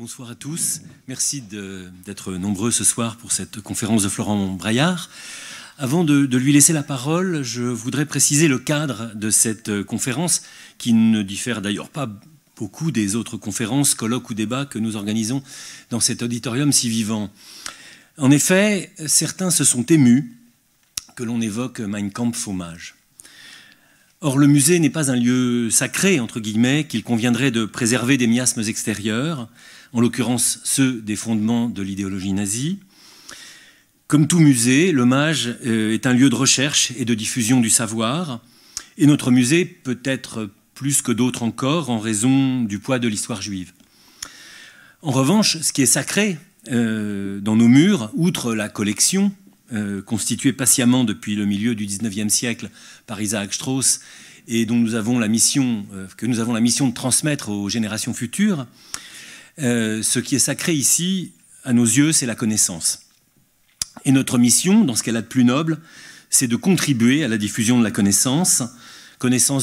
Bonsoir à tous. Merci d'être nombreux ce soir pour cette conférence de Florent Braillard. Avant de lui laisser la parole, je voudrais préciser le cadre de cette conférence qui ne diffère d'ailleurs pas beaucoup des autres conférences, colloques ou débats que nous organisons dans cet auditorium si vivant. En effet, certains se sont émus que l'on évoque Mein Kampf hommage. Or, le musée n'est pas un lieu sacré, entre guillemets, qu'il conviendrait de préserver des miasmes extérieurs, en l'occurrence ceux des fondements de l'idéologie nazie. Comme tout musée, l'hommage est un lieu de recherche et de diffusion du savoir, et notre musée peut être plus que d'autres encore en raison du poids de l'histoire juive. En revanche, ce qui est sacré dans nos murs, outre la collection, constituée patiemment depuis le milieu du XIXe siècle par Isaac Strauss, et dont nous avons la mission, que nous avons la mission de transmettre aux générations futures, ce qui est sacré ici, à nos yeux, c'est la connaissance. Et notre mission, dans ce qu'elle a de plus noble, c'est de contribuer à la diffusion de la connaissance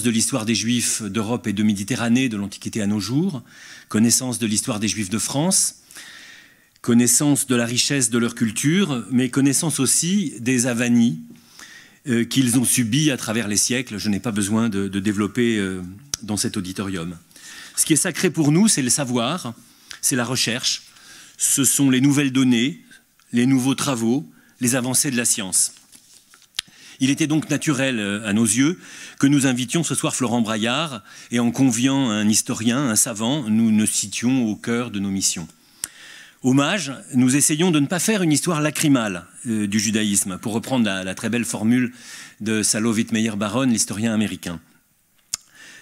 de l'histoire des Juifs d'Europe et de Méditerranée, de l'Antiquité à nos jours, connaissance de l'histoire des Juifs de France, connaissance de la richesse de leur culture, mais connaissance aussi des avanies qu'ils ont subies à travers les siècles. Je n'ai pas besoin de développer dans cet auditorium. Ce qui est sacré pour nous, c'est le savoir, c'est la recherche, ce sont les nouvelles données, les nouveaux travaux, les avancées de la science. Il était donc naturel, à nos yeux, que nous invitions ce soir Florent Braillard, et en conviant un historien, un savant, nous nous situions au cœur de nos missions. Hommage, nous essayons de ne pas faire une histoire lacrymale du judaïsme, pour reprendre la très belle formule de Salo Wittmeyer-Baron, l'historien américain.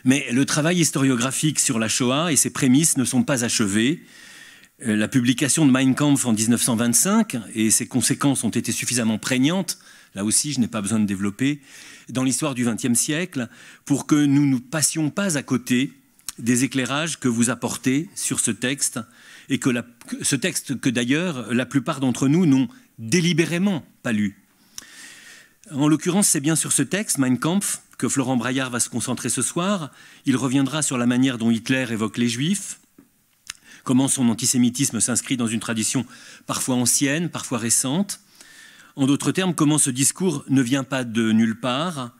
Mais le travail historiographique sur la Shoah et ses prémices ne sont pas achevés. La publication de Mein Kampf en 1925 et ses conséquences ont été suffisamment prégnantes, là aussi je n'ai pas besoin de développer, dans l'histoire du XXe siècle, pour que nous ne passions pas à côté des éclairages que vous apportez sur ce texte, et que ce texte que d'ailleurs la plupart d'entre nous n'ont délibérément pas lu. En l'occurrence, c'est bien sur ce texte, Mein Kampf, que Florent Braillard va se concentrer ce soir. Il reviendra sur la manière dont Hitler évoque les Juifs, comment son antisémitisme s'inscrit dans une tradition parfois ancienne, parfois récente. En d'autres termes, comment ce discours ne vient pas de nulle part.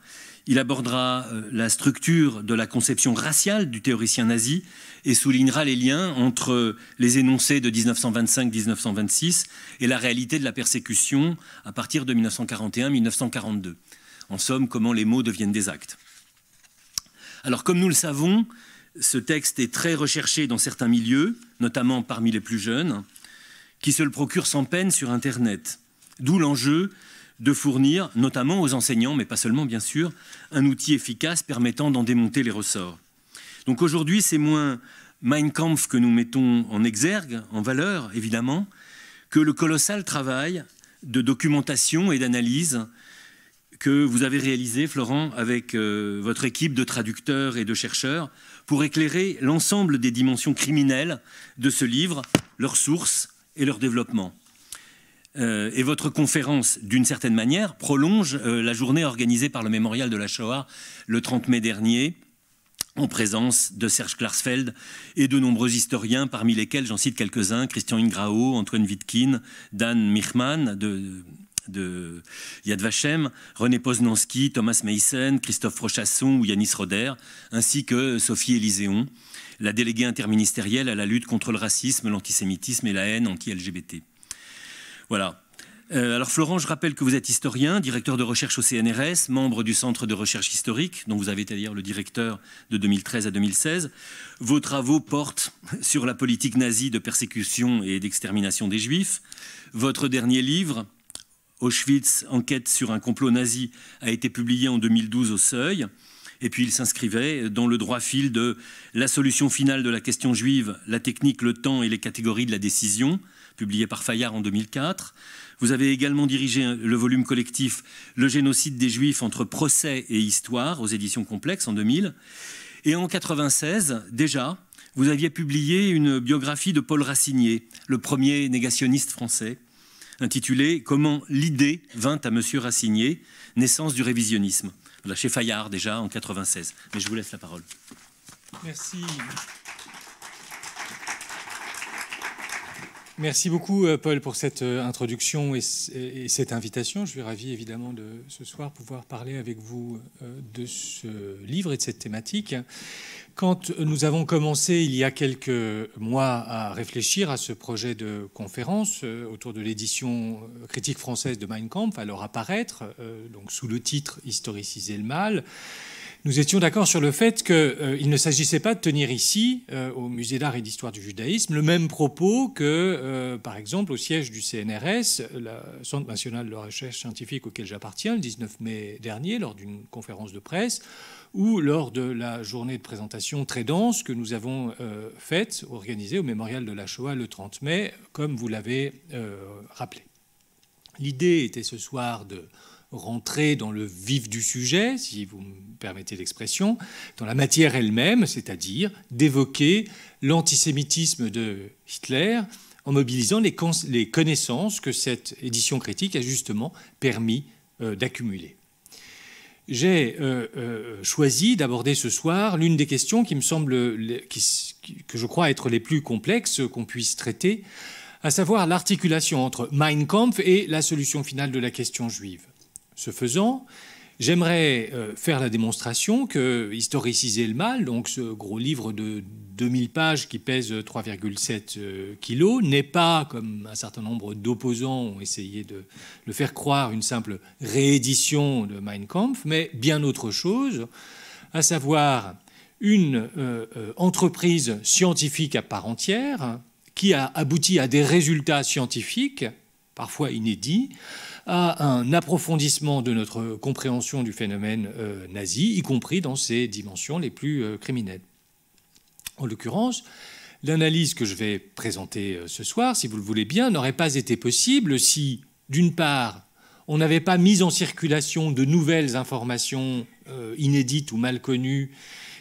Il abordera la structure de la conception raciale du théoricien nazi et soulignera les liens entre les énoncés de 1925-1926 et la réalité de la persécution à partir de 1941-1942. En somme, comment les mots deviennent des actes. Alors, comme nous le savons, ce texte est très recherché dans certains milieux, notamment parmi les plus jeunes, qui se le procurent sans peine sur Internet. D'où l'enjeu de fournir, notamment aux enseignants, mais pas seulement bien sûr, un outil efficace permettant d'en démonter les ressorts. Donc aujourd'hui, c'est moins Mein Kampf que nous mettons en exergue, en valeur évidemment, que le colossal travail de documentation et d'analyse que vous avez réalisé, Florent, avec votre équipe de traducteurs et de chercheurs, pour éclairer l'ensemble des dimensions criminelles de ce livre, leurs sources et leur développement. Et votre conférence, d'une certaine manière, prolonge la journée organisée par le Mémorial de la Shoah le 30 mai dernier, en présence de Serge Klarsfeld et de nombreux historiens, parmi lesquels j'en cite quelques-uns, Christian Ingrao, Antoine Wittkin, Dan Michman de Yad Vashem, René Poznanski, Thomas Meissen, Christophe Frochasson ou Yanis Roder, ainsi que Sophie Élyséon, la déléguée interministérielle à la lutte contre le racisme, l'antisémitisme et la haine anti-LGBT. Voilà. Alors Florent, je rappelle que vous êtes historien, directeur de recherche au CNRS, membre du Centre de recherche historique, dont vous avez été d'ailleurs le directeur de 2013 à 2016. Vos travaux portent sur la politique nazie de persécution et d'extermination des Juifs. Votre dernier livre, Auschwitz, enquête sur un complot nazi, a été publié en 2012 au Seuil. Et puis il s'inscrivait dans le droit fil de La solution finale de la question juive, la technique, le temps et les catégories de la décision, publié par Fayard en 2004. Vous avez également dirigé le volume collectif Le génocide des Juifs entre procès et histoire aux éditions Complexes en 2000. Et en 1996, déjà, vous aviez publié une biographie de Paul Racinier, le premier négationniste français, intitulée « Comment l'idée vint à Monsieur Racinier, naissance du révisionnisme ». Voilà, chez Fayard déjà en 1996. Mais je vous laisse la parole. Merci. Merci beaucoup, Paul, pour cette introduction et cette invitation. Je suis ravi, évidemment, de ce soir pouvoir parler avec vous de ce livre et de cette thématique. Quand nous avons commencé, il y a quelques mois, à réfléchir à ce projet de conférence autour de l'édition critique française de Mein Kampf, alors à paraître, donc sous le titre « Historiciser le mal », nous étions d'accord sur le fait qu'il ne s'agissait pas de tenir ici, au Musée d'art et d'histoire du judaïsme, le même propos que, par exemple, au siège du CNRS, le Centre national de recherche scientifique auquel j'appartiens, le 19 mai dernier, lors d'une conférence de presse, ou lors de la journée de présentation très dense que nous avons faite, organisée au Mémorial de la Shoah le 30 mai, comme vous l'avez rappelé. L'idée était ce soir de rentrer dans le vif du sujet, si vous me permettez l'expression, dans la matière elle-même, c'est-à-dire d'évoquer l'antisémitisme de Hitler en mobilisant les connaissances que cette édition critique a justement permis d'accumuler. J'ai choisi d'aborder ce soir l'une des questions qui me semble, que je crois être les plus complexes qu'on puisse traiter, à savoir l'articulation entre Mein Kampf et la solution finale de la question juive. Ce faisant, j'aimerais faire la démonstration que Historiciser le mal, donc ce gros livre de 2000 pages qui pèse 3,7 kilos, n'est pas, comme un certain nombre d'opposants ont essayé de le faire croire, une simple réédition de Mein Kampf, mais bien autre chose, à savoir une entreprise scientifique à part entière qui a abouti à des résultats scientifiques, parfois inédits, à un approfondissement de notre compréhension du phénomène nazi, y compris dans ses dimensions les plus criminelles. En l'occurrence, l'analyse que je vais présenter ce soir, si vous le voulez bien, n'aurait pas été possible si, d'une part, on n'avait pas mis en circulation de nouvelles informations inédites ou mal connues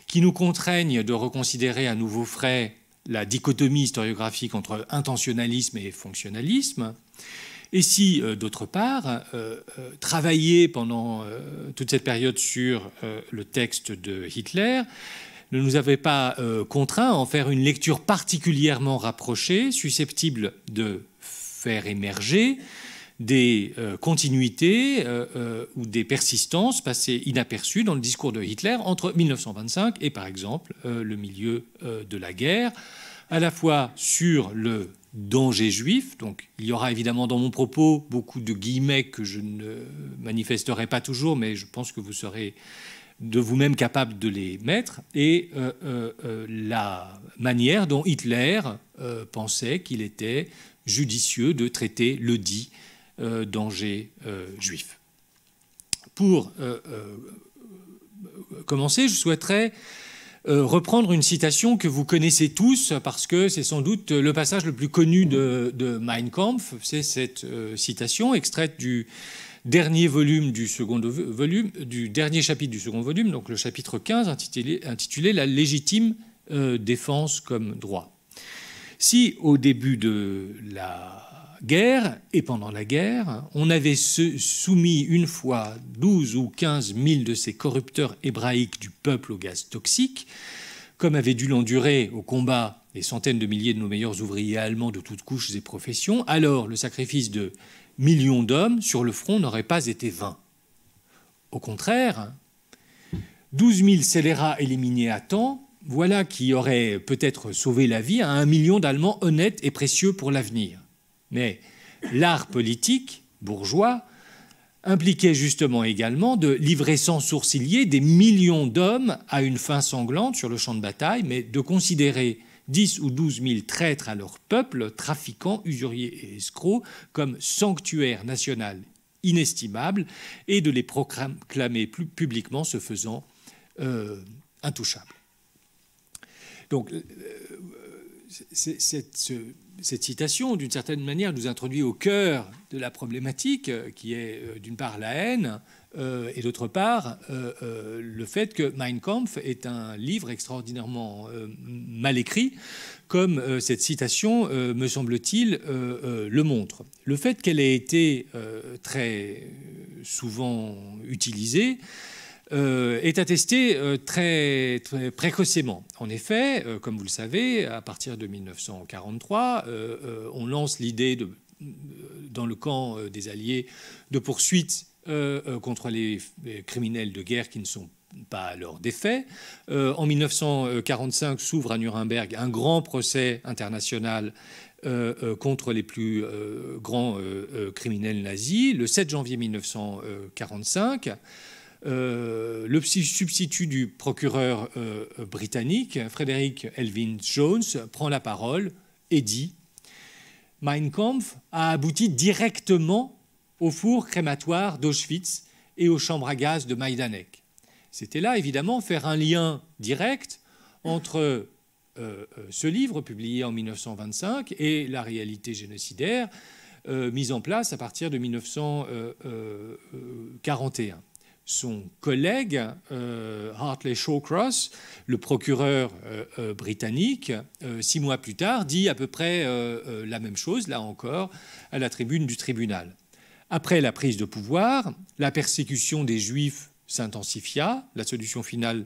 qui nous contraignent de reconsidérer à nouveau frais la dichotomie historiographique entre intentionnalisme et fonctionnalisme, et si, d'autre part, travailler pendant toute cette période sur le texte de Hitler ne nous avait pas contraint à en faire une lecture particulièrement rapprochée, susceptible de faire émerger des continuités ou des persistances passées inaperçues dans le discours de Hitler entre 1925 et, par exemple, le milieu de la guerre, à la fois sur le danger juif. Donc il y aura évidemment dans mon propos beaucoup de guillemets que je ne manifesterai pas toujours, mais je pense que vous serez de vous-même capable de les mettre, et la manière dont Hitler pensait qu'il était judicieux de traiter le dit danger juif. Pour commencer, je souhaiterais reprendre une citation que vous connaissez tous, parce que c'est sans doute le passage le plus connu de Mein Kampf. C'est cette citation extraite du dernier volume du second volume, du dernier chapitre du second volume, donc le chapitre 15, intitulé La légitime défense comme droit. Si au début de la guerre et pendant la guerre, on avait soumis une fois 12 ou 15 000 de ces corrupteurs hébraïques du peuple au gaz toxique, comme avaient dû l'endurer au combat des centaines de milliers de nos meilleurs ouvriers allemands de toutes couches et professions, alors le sacrifice de millions d'hommes sur le front n'aurait pas été vain. Au contraire, 12 000 scélérats éliminés à temps, voilà qui aurait peut-être sauvé la vie à 1 million d'Allemands honnêtes et précieux pour l'avenir. Mais l'art politique bourgeois impliquait justement également de livrer sans sourciller des millions d'hommes à une fin sanglante sur le champ de bataille, mais de considérer 10 ou 12 000 traîtres à leur peuple, trafiquants, usuriers et escrocs, comme sanctuaire national inestimable, et de les proclamer plus publiquement, se faisant intouchables. Donc, cette citation, d'une certaine manière, nous introduit au cœur de la problématique, qui est d'une part la haine, et d'autre part le fait que Mein Kampf est un livre extraordinairement mal écrit, comme cette citation, me semble-t-il, le montre. Le fait qu'elle ait été très souvent utilisée est attesté très précocement. En effet, comme vous le savez, à partir de 1943, on lance l'idée, dans le camp des Alliés, de poursuites contre les criminels de guerre qui ne sont pas à leur défait. En 1945 s'ouvre à Nuremberg un grand procès international contre les plus grands criminels nazis. Le 7 janvier 1945, le substitut du procureur britannique, Frederick Elvin Jones, prend la parole et dit « Mein Kampf a abouti directement au four crématoire d'Auschwitz et aux chambres à gaz de Majdanek ». C'était là, évidemment, faire un lien direct entre ce livre, publié en 1925, et la réalité génocidaire mise en place à partir de 1941. Son collègue, Hartley Shawcross, le procureur britannique, 6 mois plus tard, dit à peu près la même chose, là encore, à la tribune du tribunal. Après la prise de pouvoir, la persécution des Juifs s'intensifia. La solution finale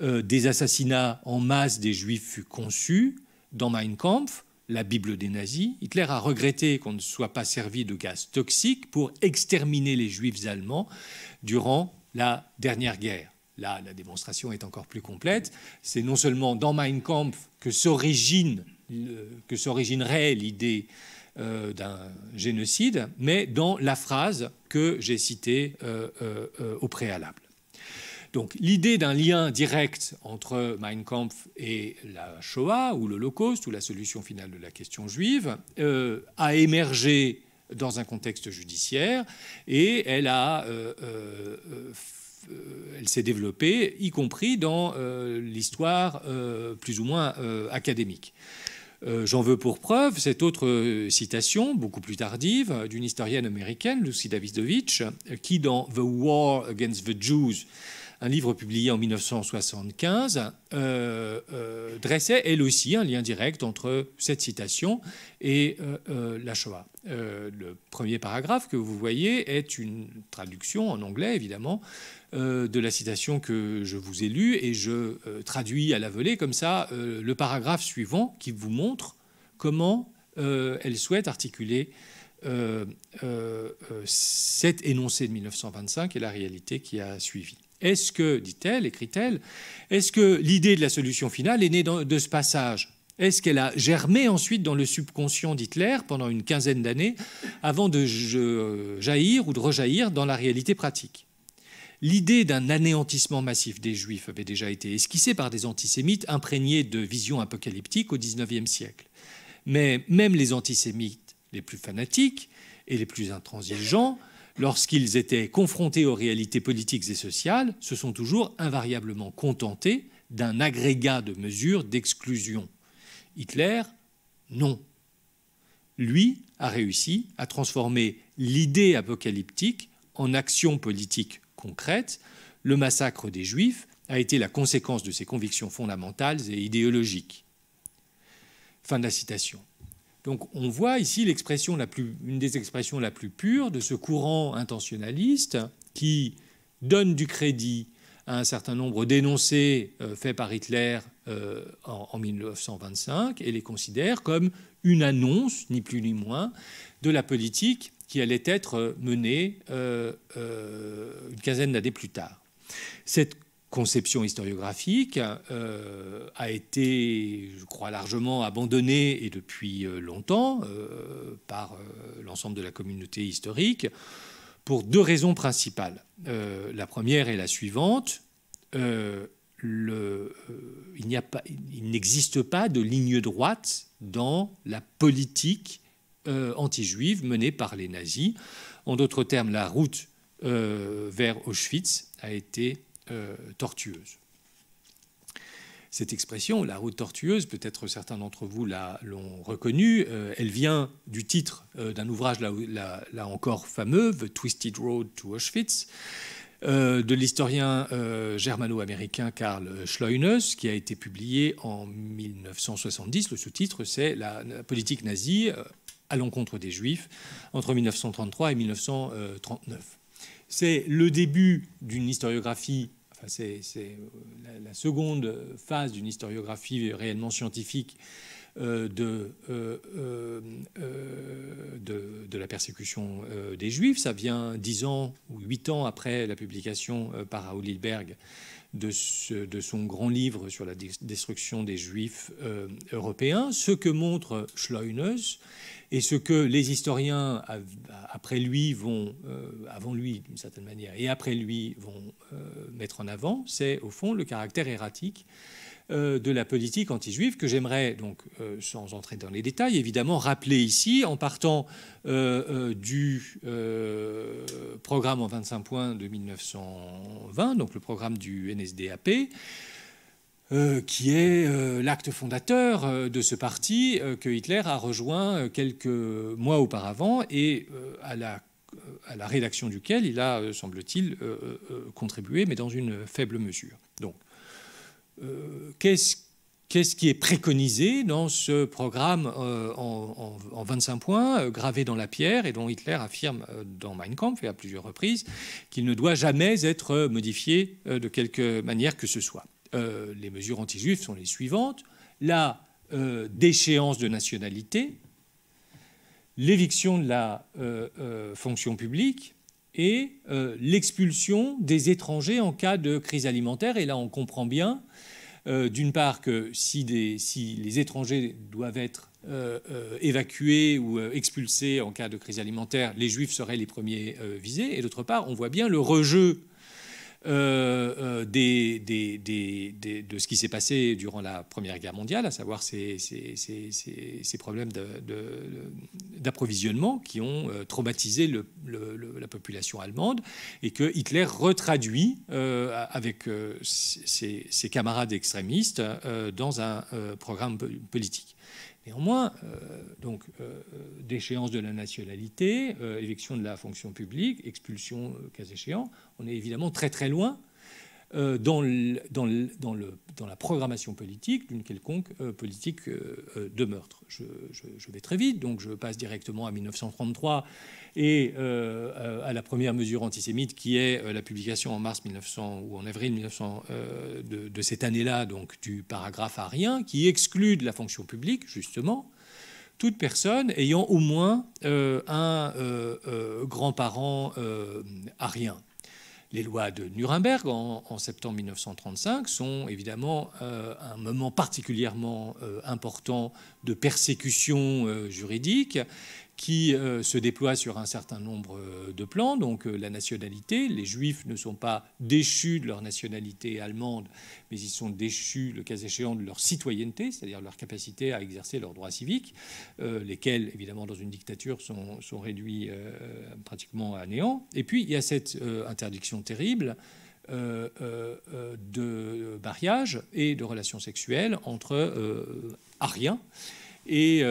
des assassinats en masse des Juifs fut conçue dans Mein Kampf, la Bible des nazis. Hitler a regretté qu'on ne soit pas servi de gaz toxique pour exterminer les Juifs allemands durant la dernière guerre. Là, la démonstration est encore plus complète. C'est non seulement dans Mein Kampf que s'originerait l'idée d'un génocide, mais dans la phrase que j'ai citée au préalable. Donc l'idée d'un lien direct entre Mein Kampf et la Shoah, ou l'Holocauste, ou la solution finale de la question juive, a émergé dans un contexte judiciaire et elle s'est développée, y compris dans l'histoire plus ou moins académique. J'en veux pour preuve cette autre citation, beaucoup plus tardive, d'une historienne américaine, Lucy Davidovich, qui, dans The War Against the Jews, un livre publié en 1975, dressait elle aussi un lien direct entre cette citation et la Shoah. Le premier paragraphe que vous voyez est une traduction en anglais, évidemment, de la citation que je vous ai lue, et je traduis à la volée comme ça le paragraphe suivant qui vous montre comment elle souhaite articuler cet énoncé de 1925 et la réalité qui a suivi. Est-ce que, dit-elle, écrit-elle, est-ce que l'idée de la solution finale est née de ce passage ? Est-ce qu'elle a germé ensuite dans le subconscient d'Hitler pendant une quinzaine d'années avant de jaillir ou de rejaillir dans la réalité pratique ? L'idée d'un anéantissement massif des Juifs avait déjà été esquissée par des antisémites imprégnés de visions apocalyptiques au XIXe siècle. Mais même les antisémites les plus fanatiques et les plus intransigeants, lorsqu'ils étaient confrontés aux réalités politiques et sociales, se sont toujours invariablement contentés d'un agrégat de mesures d'exclusion. Hitler, non. Lui a réussi à transformer l'idée apocalyptique en action politique concrète. Le massacre des Juifs a été la conséquence de ses convictions fondamentales et idéologiques. Fin de la citation. Donc on voit ici une des expressions la plus pure de ce courant intentionnaliste qui donne du crédit à un certain nombre d'énoncés faits par Hitler en 1925 et les considère comme une annonce, ni plus ni moins, de la politique qui allait être menée une quinzaine d'années plus tard. Cette conception historiographique a été, je crois, largement abandonnée et depuis longtemps par l'ensemble de la communauté historique pour deux raisons principales. La première est la suivante. Il n'existe pas de ligne droite dans la politique anti-juive menée par les nazis. En d'autres termes, la route vers Auschwitz a été tortueuse. Cette expression, la route tortueuse, peut-être certains d'entre vous l'ont reconnue, elle vient du titre d'un ouvrage là encore fameux, The Twisted Road to Auschwitz, de l'historien germano-américain Karl Schleunes, qui a été publié en 1970. Le sous-titre, c'est la politique nazie à l'encontre des Juifs entre 1933 et 1939. c'est le début d'une historiographie, enfin c'est la seconde phase d'une historiographie réellement scientifique de la persécution des Juifs. Ça vient 10 ans ou 8 ans après la publication par Raoul Hilberg de son grand livre sur la destruction des Juifs européens. Ce que montre Schleunes et ce que les historiens après lui vont, avant lui d'une certaine manière, et après lui vont mettre en avant, c'est au fond le caractère erratique de la politique anti-juive que j'aimerais donc, sans entrer dans les détails, évidemment rappeler ici en partant du programme en 25 points de 1920, donc le programme du NSDAP, qui est l'acte fondateur de ce parti que Hitler a rejoint quelques mois auparavant et à la rédaction duquel il a, semble-t-il, contribué, mais dans une faible mesure. Donc, qu'est-ce qui est préconisé dans ce programme en 25 points, gravé dans la pierre, et dont Hitler affirme dans Mein Kampf et à plusieurs reprises qu'il ne doit jamais être modifié de quelque manière que ce soit. Les mesures anti-juives sont les suivantes: la déchéance de nationalité, l'éviction de la fonction publique et l'expulsion des étrangers en cas de crise alimentaire. Et là, on comprend bien, d'une part, que si les étrangers doivent être évacués ou expulsés en cas de crise alimentaire, les Juifs seraient les premiers visés. Et d'autre part, on voit bien le rejeu de ce qui s'est passé durant la Première Guerre mondiale, à savoir ces problèmes d'approvisionnement qui ont traumatisé la population allemande et que Hitler retraduit avec ses camarades extrémistes dans un programme politique. Néanmoins, déchéance de la nationalité, éviction de la fonction publique, expulsion cas échéant, on est évidemment très très loin dans la programmation politique d'une quelconque politique de meurtre. Je vais très vite, donc je passe directement à 1933 et à la première mesure antisémite qui est la publication en mars 1900 ou en avril 1900 de cette année-là, donc du paragraphe arien qui exclut de la fonction publique justement toute personne ayant au moins un grand-parent arien. Les lois de Nuremberg en septembre 1935 sont évidemment un moment particulièrement important de persécution juridique qui se déploie sur un certain nombre de plans. Donc la nationalité, les Juifs ne sont pas déchus de leur nationalité allemande, mais ils sont déchus, le cas échéant, de leur citoyenneté, c'est-à-dire leur capacité à exercer leurs droits civiques, lesquels, évidemment, dans une dictature, sont réduits pratiquement à néant. Et puis, il y a cette interdiction terrible de mariage et de relations sexuelles entre ariens et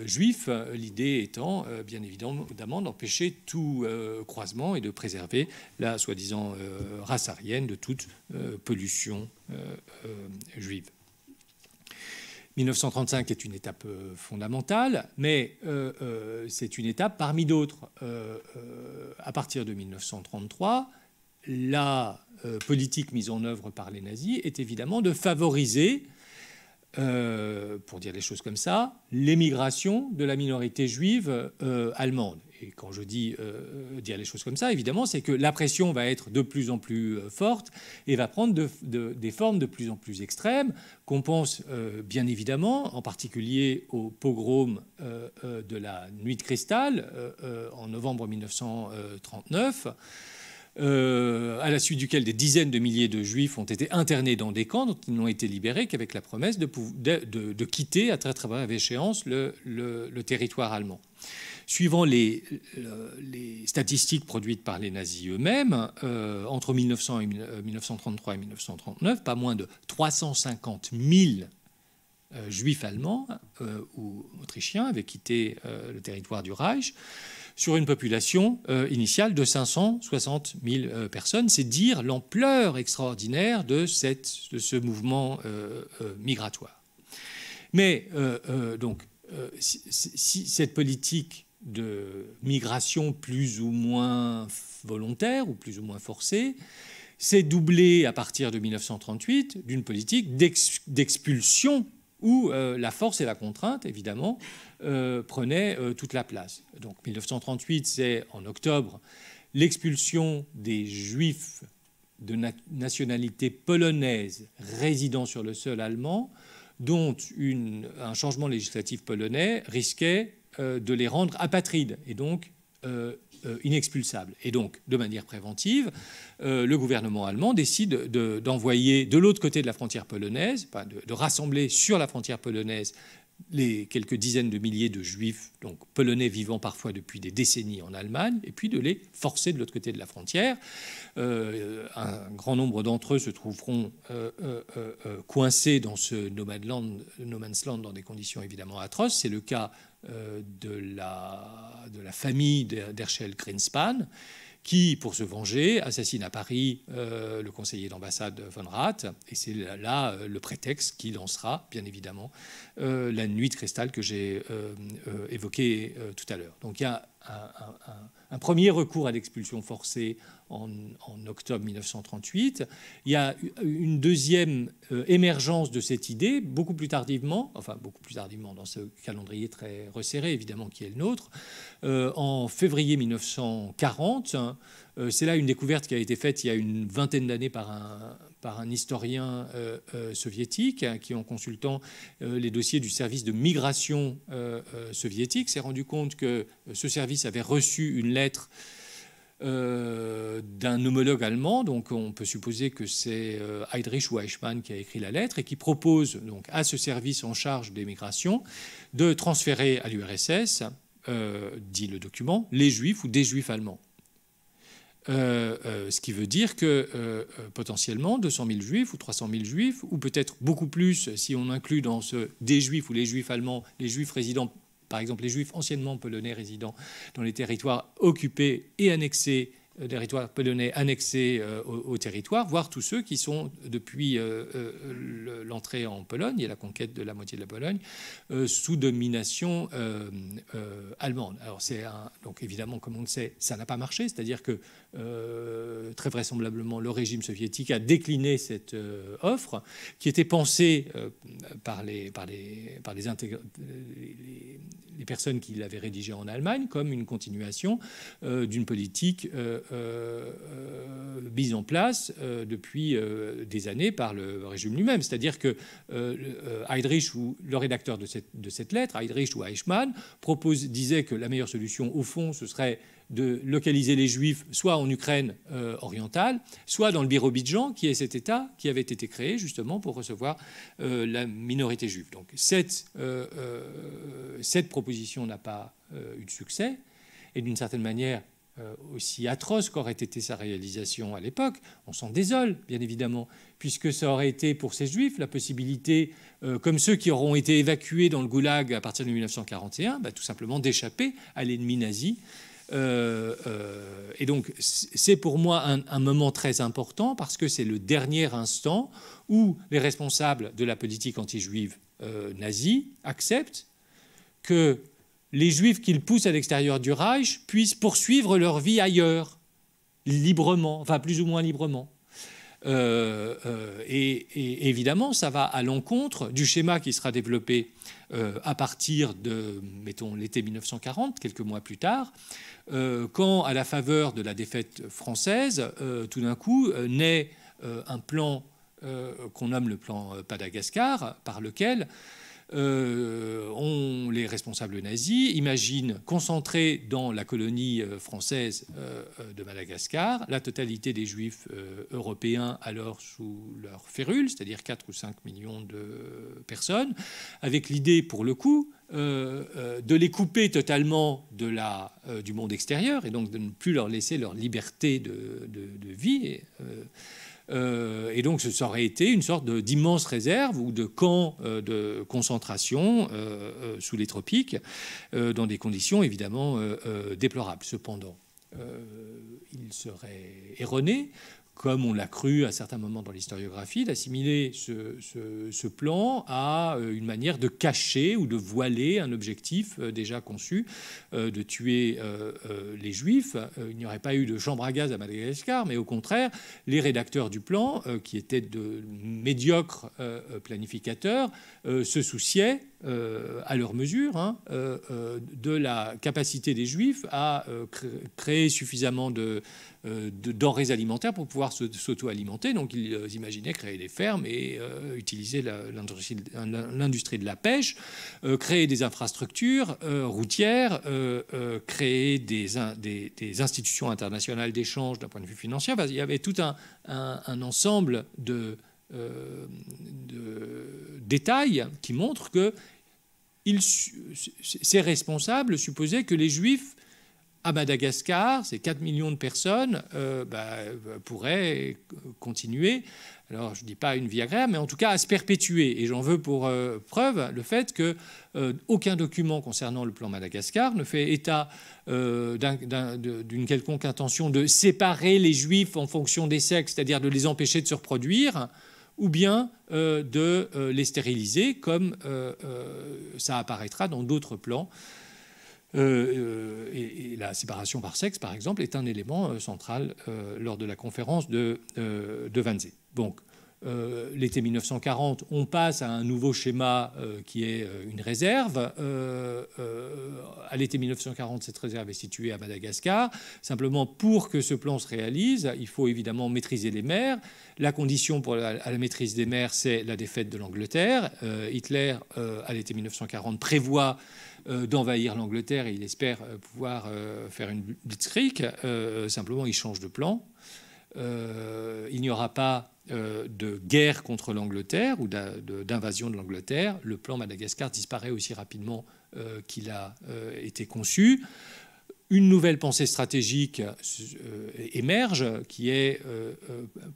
juifs, l'idée étant bien évidemment d'empêcher tout croisement et de préserver la soi-disant race aryenne de toute pollution juive. 1935 est une étape fondamentale, mais c'est une étape parmi d'autres. À partir de 1933, la politique mise en œuvre par les nazis est évidemment de favoriser, pour dire les choses comme ça, l'émigration de la minorité juive allemande. Et quand je dis dire les choses comme ça, évidemment, c'est que la pression va être de plus en plus forte et va prendre des formes de plus en plus extrêmes, qu'on pense bien évidemment, en particulier au pogrom de la Nuit de Cristal en novembre 1939, à la suite duquel des dizaines de milliers de Juifs ont été internés dans des camps dont ils n'ont été libérés qu'avec la promesse de quitter à très très brève échéance le territoire allemand. Suivant les statistiques produites par les nazis eux-mêmes, entre 1933 et 1939, pas moins de 350 000 Juifs allemands ou autrichiens avaient quitté le territoire du Reich, sur une population initiale de 560 000 personnes. C'est dire l'ampleur extraordinaire de ce mouvement migratoire. Mais donc, si cette politique de migration plus ou moins volontaire ou plus ou moins forcée s'est doublé à partir de 1938 d'une politique d'expulsion où la force et la contrainte, évidemment, prenaient toute la place. Donc 1938, c'est en octobre l'expulsion des Juifs de nationalité polonaise résidant sur le sol allemand, dont un changement législatif polonais risquait de les rendre apatrides et donc inexpulsables. Et donc, de manière préventive, le gouvernement allemand décide d'envoyer de l'autre côté de la frontière polonaise, de rassembler sur la frontière polonaise les quelques dizaines de milliers de juifs, donc polonais vivant parfois depuis des décennies en Allemagne, et puis de les forcer de l'autre côté de la frontière. Un grand nombre d'entre eux se trouveront coincés dans ce no man's land dans des conditions évidemment atroces. C'est le cas de la famille d'Herschel Greenspan, qui, pour se venger, assassine à Paris le conseiller d'ambassade von Rath. Et c'est là le prétexte qui lancera, bien évidemment, la nuit de cristal que j'ai évoquée tout à l'heure. Donc il y a un premier recours à l'expulsion forcée en octobre 1938. Il y a une deuxième émergence de cette idée, beaucoup plus tardivement dans ce calendrier très resserré, évidemment, qui est le nôtre, en février 1940. C'est là une découverte qui a été faite il y a une vingtaine d'années par un historien soviétique qui, en consultant les dossiers du service de migration soviétique, s'est rendu compte que ce service avait reçu une lettre d'un homologue allemand, donc on peut supposer que c'est Heydrich ou Eichmann qui a écrit la lettre et qui propose donc à ce service en charge des migrations de transférer à l'URSS, dit le document, les juifs ou des juifs allemands. Ce qui veut dire que potentiellement 200 000 juifs ou 300 000 juifs, ou peut-être beaucoup plus si on inclut dans ce des juifs ou les juifs allemands, les juifs résidant, par exemple les juifs anciennement polonais résidant dans les territoires occupés et annexés, territoires polonais annexés au territoire, voire tous ceux qui sont depuis l'entrée en Pologne et la conquête de la moitié de la Pologne sous domination allemande. Alors donc évidemment, comme on le sait, ça n'a pas marché, c'est-à-dire que très vraisemblablement le régime soviétique a décliné cette offre qui était pensée par les personnes qui l'avaient rédigée en Allemagne comme une continuation d'une politique mise en place depuis des années par le régime lui-même. C'est-à-dire que Heydrich, ou le rédacteur de cette lettre, Heydrich ou Eichmann, disait que la meilleure solution, au fond, ce serait de localiser les Juifs soit en Ukraine orientale, soit dans le Birobidjan, qui est cet État qui avait été créé justement pour recevoir la minorité juive. Donc cette proposition n'a pas eu de succès, et d'une certaine manière, aussi atroce qu'aurait été sa réalisation à l'époque, on s'en désole, bien évidemment, puisque ça aurait été pour ces Juifs la possibilité, comme ceux qui auront été évacués dans le goulag à partir de 1941, tout simplement d'échapper à l'ennemi nazi. Et donc, c'est pour moi un moment très important parce que c'est le dernier instant où les responsables de la politique anti-juive nazie acceptent que les Juifs qu'ils poussent à l'extérieur du Reich puissent poursuivre leur vie ailleurs, librement, enfin plus ou moins librement. Et évidemment, ça va à l'encontre du schéma qui sera développé à partir de, mettons, l'été 1940, quelques mois plus tard, quand, à la faveur de la défaite française, tout d'un coup, naît un plan qu'on nomme le plan Madagascar, par lequel les responsables nazis imaginent concentrer dans la colonie française de Madagascar la totalité des juifs européens alors sous leur férule, c'est-à-dire 4 ou 5 millions de personnes, avec l'idée, pour le coup, de les couper totalement du monde extérieur et donc de ne plus leur laisser leur liberté de vie. Et donc, ça aurait été une sorte d'immense réserve ou de camp de concentration sous les tropiques, dans des conditions évidemment déplorables. Cependant, il serait erroné comme on l'a cru à certains moments dans l'historiographie, d'assimiler ce plan à une manière de cacher ou de voiler un objectif déjà conçu, de tuer les Juifs. Il n'y aurait pas eu de chambre à gaz à Madagascar, mais au contraire, les rédacteurs du plan, qui étaient de médiocres planificateurs, se souciaient, à leur mesure, de la capacité des Juifs à créer suffisamment de denrées alimentaires pour pouvoir s'auto-alimenter. Donc ils imaginaient créer des fermes et utiliser l'industrie de la pêche, créer des infrastructures routières, créer des institutions internationales d'échange d'un point de vue financier. Il y avait tout un ensemble de détails qui montrent que ces responsables supposaient que les Juifs à Madagascar, ces 4 millions de personnes, pourraient continuer, alors je ne dis pas une vie agréable, mais en tout cas à se perpétuer. Et j'en veux pour preuve le fait qu'aucun document concernant le plan Madagascar ne fait état d'une quelconque intention de séparer les Juifs en fonction des sexes, c'est-à-dire de les empêcher de se reproduire, ou bien de les stériliser, comme ça apparaîtra dans d'autres plans. Et la séparation par sexe, par exemple, est un élément central lors de la conférence de Wannsee. Donc, l'été 1940, on passe à un nouveau schéma qui est une réserve. À l'été 1940, cette réserve est située à Madagascar. Simplement, pour que ce plan se réalise, il faut évidemment maîtriser les mers. La condition pour la maîtrise des mers, c'est la défaite de l'Angleterre. Hitler, à l'été 1940, prévoit d'envahir l'Angleterre et il espère pouvoir faire une blitzkrieg. Simplement, il change de plan. Il n'y aura pas de guerre contre l'Angleterre ou d'invasion de l'Angleterre. Le plan Madagascar disparaît aussi rapidement qu'il a été conçu. Une nouvelle pensée stratégique émerge qui est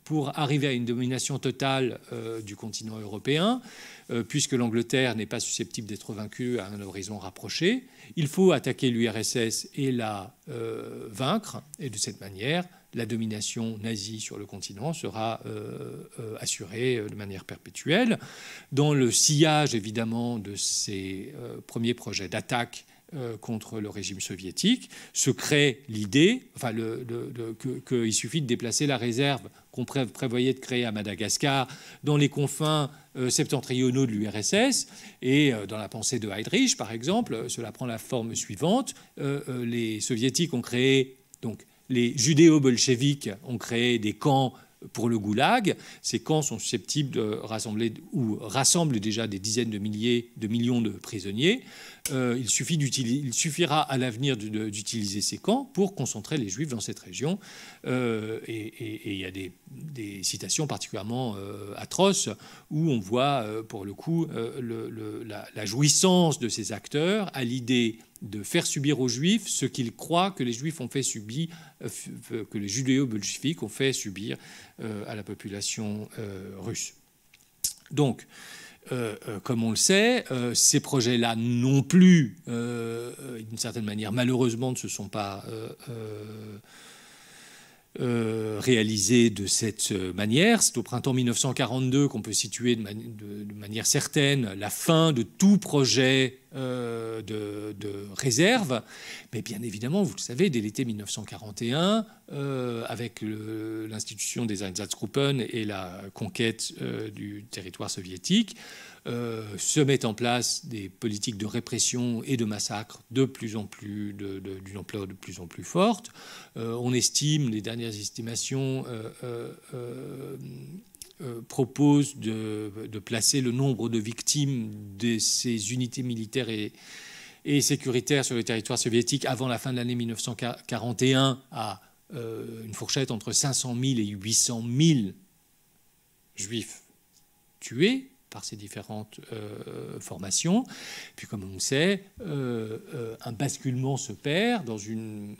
pour arriver à une domination totale du continent européen, puisque l'Angleterre n'est pas susceptible d'être vaincue à un horizon rapproché. Il faut attaquer l'URSS et la vaincre, et de cette manière, la domination nazie sur le continent sera assurée de manière perpétuelle. Dans le sillage, évidemment, de ces premiers projets d'attaque contre le régime soviétique, se crée l'idée qu'il suffit de déplacer la réserve qu'on prévoyait de créer à Madagascar dans les confins septentrionaux de l'URSS. Et dans la pensée de Heydrich, par exemple, cela prend la forme suivante. Les soviétiques ont créé, donc les judéo-bolcheviques ont créé des camps pour le goulag. Ces camps sont susceptibles de rassembler ou rassemblent déjà des dizaines de millions de prisonniers. Il suffira à l'avenir d'utiliser ces camps pour concentrer les Juifs dans cette région. Et il y a des citations particulièrement atroces où on voit pour le coup la jouissance de ces acteurs à l'idée de faire subir aux Juifs ce qu'ils croient que les Juifs ont fait subir, que les judéo-bolcheviques ont fait subir à la population russe. Donc, comme on le sait, ces projets-là non plus, d'une certaine manière, malheureusement, ne se sont pas réalisés de cette manière. C'est au printemps 1942 qu'on peut situer de manière certaine la fin de tout projet de réserve. Mais bien évidemment, vous le savez, dès l'été 1941, avec l'institution des Einsatzgruppen et la conquête du territoire soviétique, se mettent en place des politiques de répression et de massacre d'une ampleur de plus en plus forte. On estime, les dernières estimations proposent de placer le nombre de victimes de ces unités militaires et sécuritaires sur le territoire soviétique avant la fin de l'année 1941 à une fourchette entre 500 000 et 800 000 juifs tués par ces différentes formations. Puis comme on le sait, un basculement s'opère dans une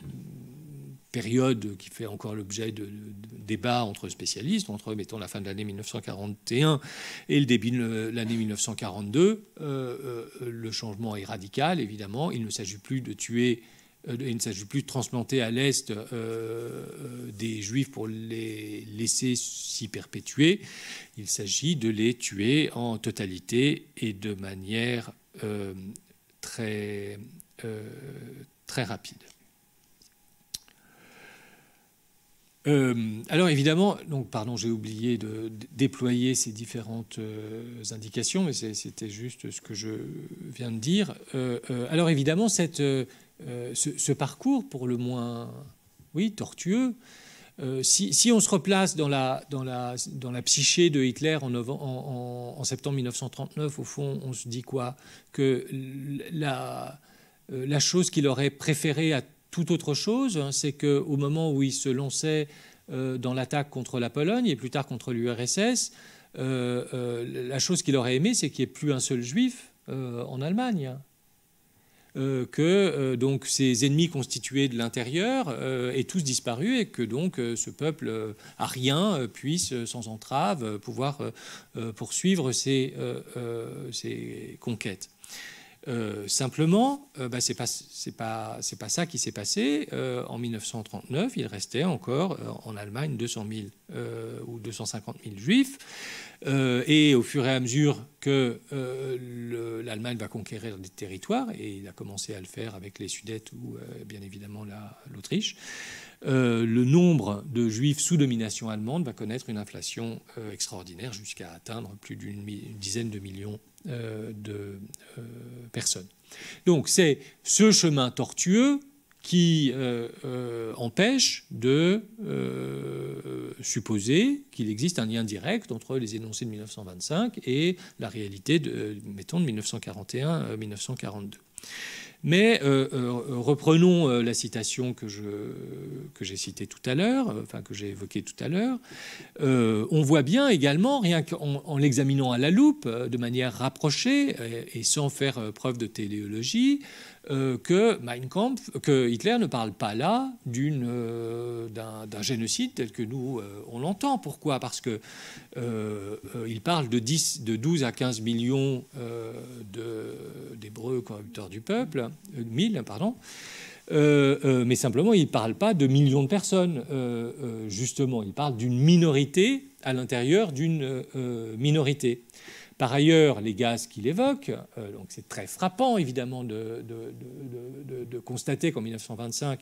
période qui fait encore l'objet de débats entre spécialistes, entre, mettons, la fin de l'année 1941 et le début de l'année 1942. Le changement est radical, évidemment. Il ne s'agit plus de tuer il ne s'agit plus de transplanter à l'Est des Juifs pour les laisser s'y perpétuer. Il s'agit de les tuer en totalité et de manière très rapide. Alors évidemment, donc, pardon, j'ai oublié de déployer ces différentes indications, mais c'était juste ce que je viens de dire. Alors évidemment, ce parcours, pour le moins, oui, tortueux, si on se replace dans la psyché de Hitler en septembre 1939, au fond, on se dit quoi? Que la chose qu'il aurait préférée à toute autre chose, c'est qu'au moment où il se lançait dans l'attaque contre la Pologne et plus tard contre l'URSS, la chose qu'il aurait aimé, c'est qu'il n'y ait plus un seul juif en Allemagne. Que donc ses ennemis constitués de l'intérieur aient tous disparu et que donc ce peuple arien puisse sans entrave pouvoir poursuivre ses conquêtes. Simplement, c'est pas ça qui s'est passé. En 1939, il restait encore en Allemagne 200 000 ou 250 000 juifs. Et au fur et à mesure que l'Allemagne va conquérir des territoires, et il a commencé à le faire avec les Sudètes ou bien évidemment l'Autriche, le nombre de juifs sous domination allemande va connaître une inflation extraordinaire jusqu'à atteindre plus d'une dizaine de millions de personnes. Donc c'est ce chemin tortueux qui empêche de supposer qu'il existe un lien direct entre les énoncés de 1925 et la réalité de 1941-1942. Mais reprenons la citation que j'ai citée tout à l'heure, enfin que j'ai évoquée tout à l'heure. On voit bien également, rien qu'en l'examinant à la loupe, de manière rapprochée et sans faire preuve de téléologie, que Hitler ne parle pas là d'un génocide tel que nous on l'entend. Pourquoi? Parce que il parle de 12 à 15 millions d'Hébreux corrupteurs du peuple, 1000, pardon. Mais simplement, il ne parle pas de millions de personnes, justement. Il parle d'une minorité à l'intérieur d'une minorité. Par ailleurs, les gaz qu'il évoque, donc c'est très frappant évidemment de constater qu'en 1925,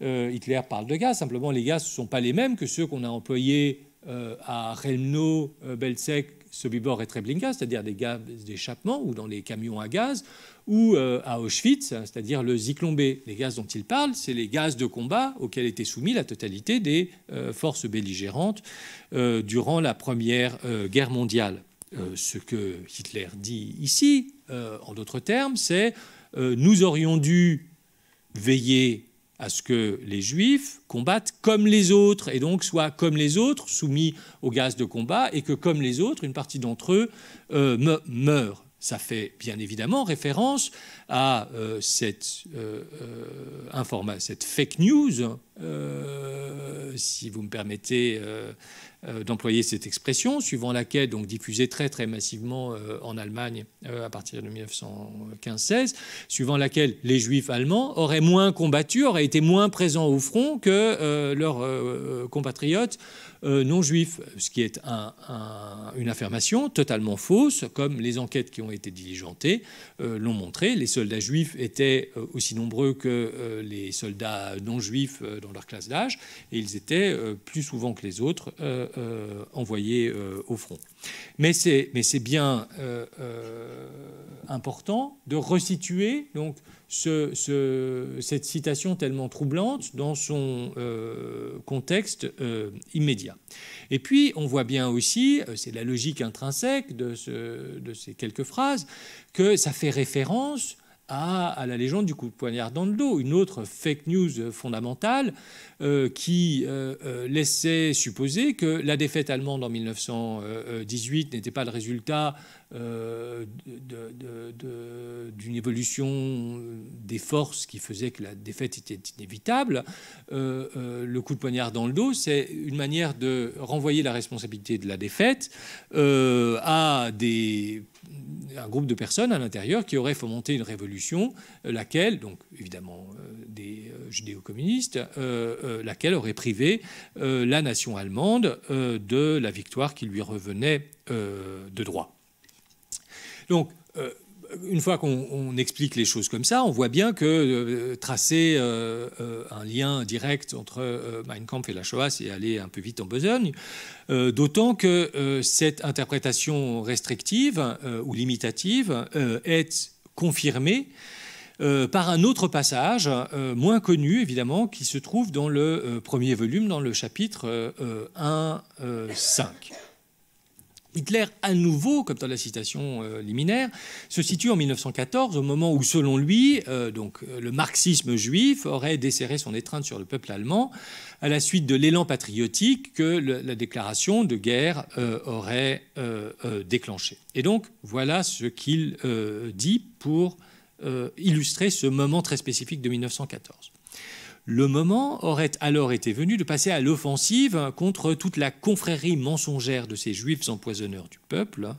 Hitler parle de gaz. Simplement, les gaz ne sont pas les mêmes que ceux qu'on a employés à Chelmno, Belzec, Sobibor et Treblinka, c'est-à-dire des gaz d'échappement ou dans les camions à gaz, ou à Auschwitz, c'est-à-dire le Zyklon B. Les gaz dont il parle, c'est les gaz de combat auxquels était soumis la totalité des forces belligérantes durant la Première Guerre mondiale. Ce que Hitler dit ici, en d'autres termes, c'est nous aurions dû veiller à ce que les Juifs combattent comme les autres, et donc soient comme les autres, soumis aux gaz de combat, et que comme les autres, une partie d'entre eux meurent. Ça fait bien évidemment référence à cette fake news, si vous me permettez d'employer cette expression, suivant laquelle, donc diffusée très très massivement en Allemagne à partir de 1915-16, suivant laquelle les Juifs allemands auraient moins combattu, auraient été moins présents au front que leurs compatriotes non juifs, ce qui est une affirmation totalement fausse, comme les enquêtes qui ont été diligentées l'ont montré. Les soldats juifs étaient aussi nombreux que les soldats non juifs dans leur classe d'âge, et ils étaient plus souvent que les autres envoyés au front. Mais c'est bien important de resituer donc cette citation tellement troublante dans son contexte immédiat. Et puis, on voit bien aussi, c'est la logique intrinsèque de ces quelques phrases, que ça fait référence à la légende du coup de poignard dans le dos, une autre fake news fondamentale qui laissait supposer que la défaite allemande en 1918 n'était pas le résultat d'une évolution des forces qui faisait que la défaite était inévitable. Le coup de poignard dans le dos, c'est une manière de renvoyer la responsabilité de la défaite à des un groupe de personnes à l'intérieur qui auraient fomenté une révolution, laquelle, donc évidemment des judéo-communistes, laquelle aurait privé la nation allemande de la victoire qui lui revenait de droit. Donc, une fois qu'on explique les choses comme ça, on voit bien que tracer un lien direct entre Mein Kampf et la Shoah, c'est aller un peu vite en besogne, d'autant que cette interprétation restrictive ou limitative est confirmée par un autre passage, moins connu évidemment, qui se trouve dans le premier volume, dans le chapitre 1.5. Hitler, à nouveau, comme dans la citation liminaire, se situe en 1914, au moment où, selon lui, le marxisme juif aurait desserré son étreinte sur le peuple allemand à la suite de l'élan patriotique que la déclaration de guerre aurait déclenché. Et donc, voilà ce qu'il dit pour illustrer ce moment très spécifique de 1914. Le moment aurait alors été venu de passer à l'offensive contre toute la confrérie mensongère de ces juifs empoisonneurs du peuple.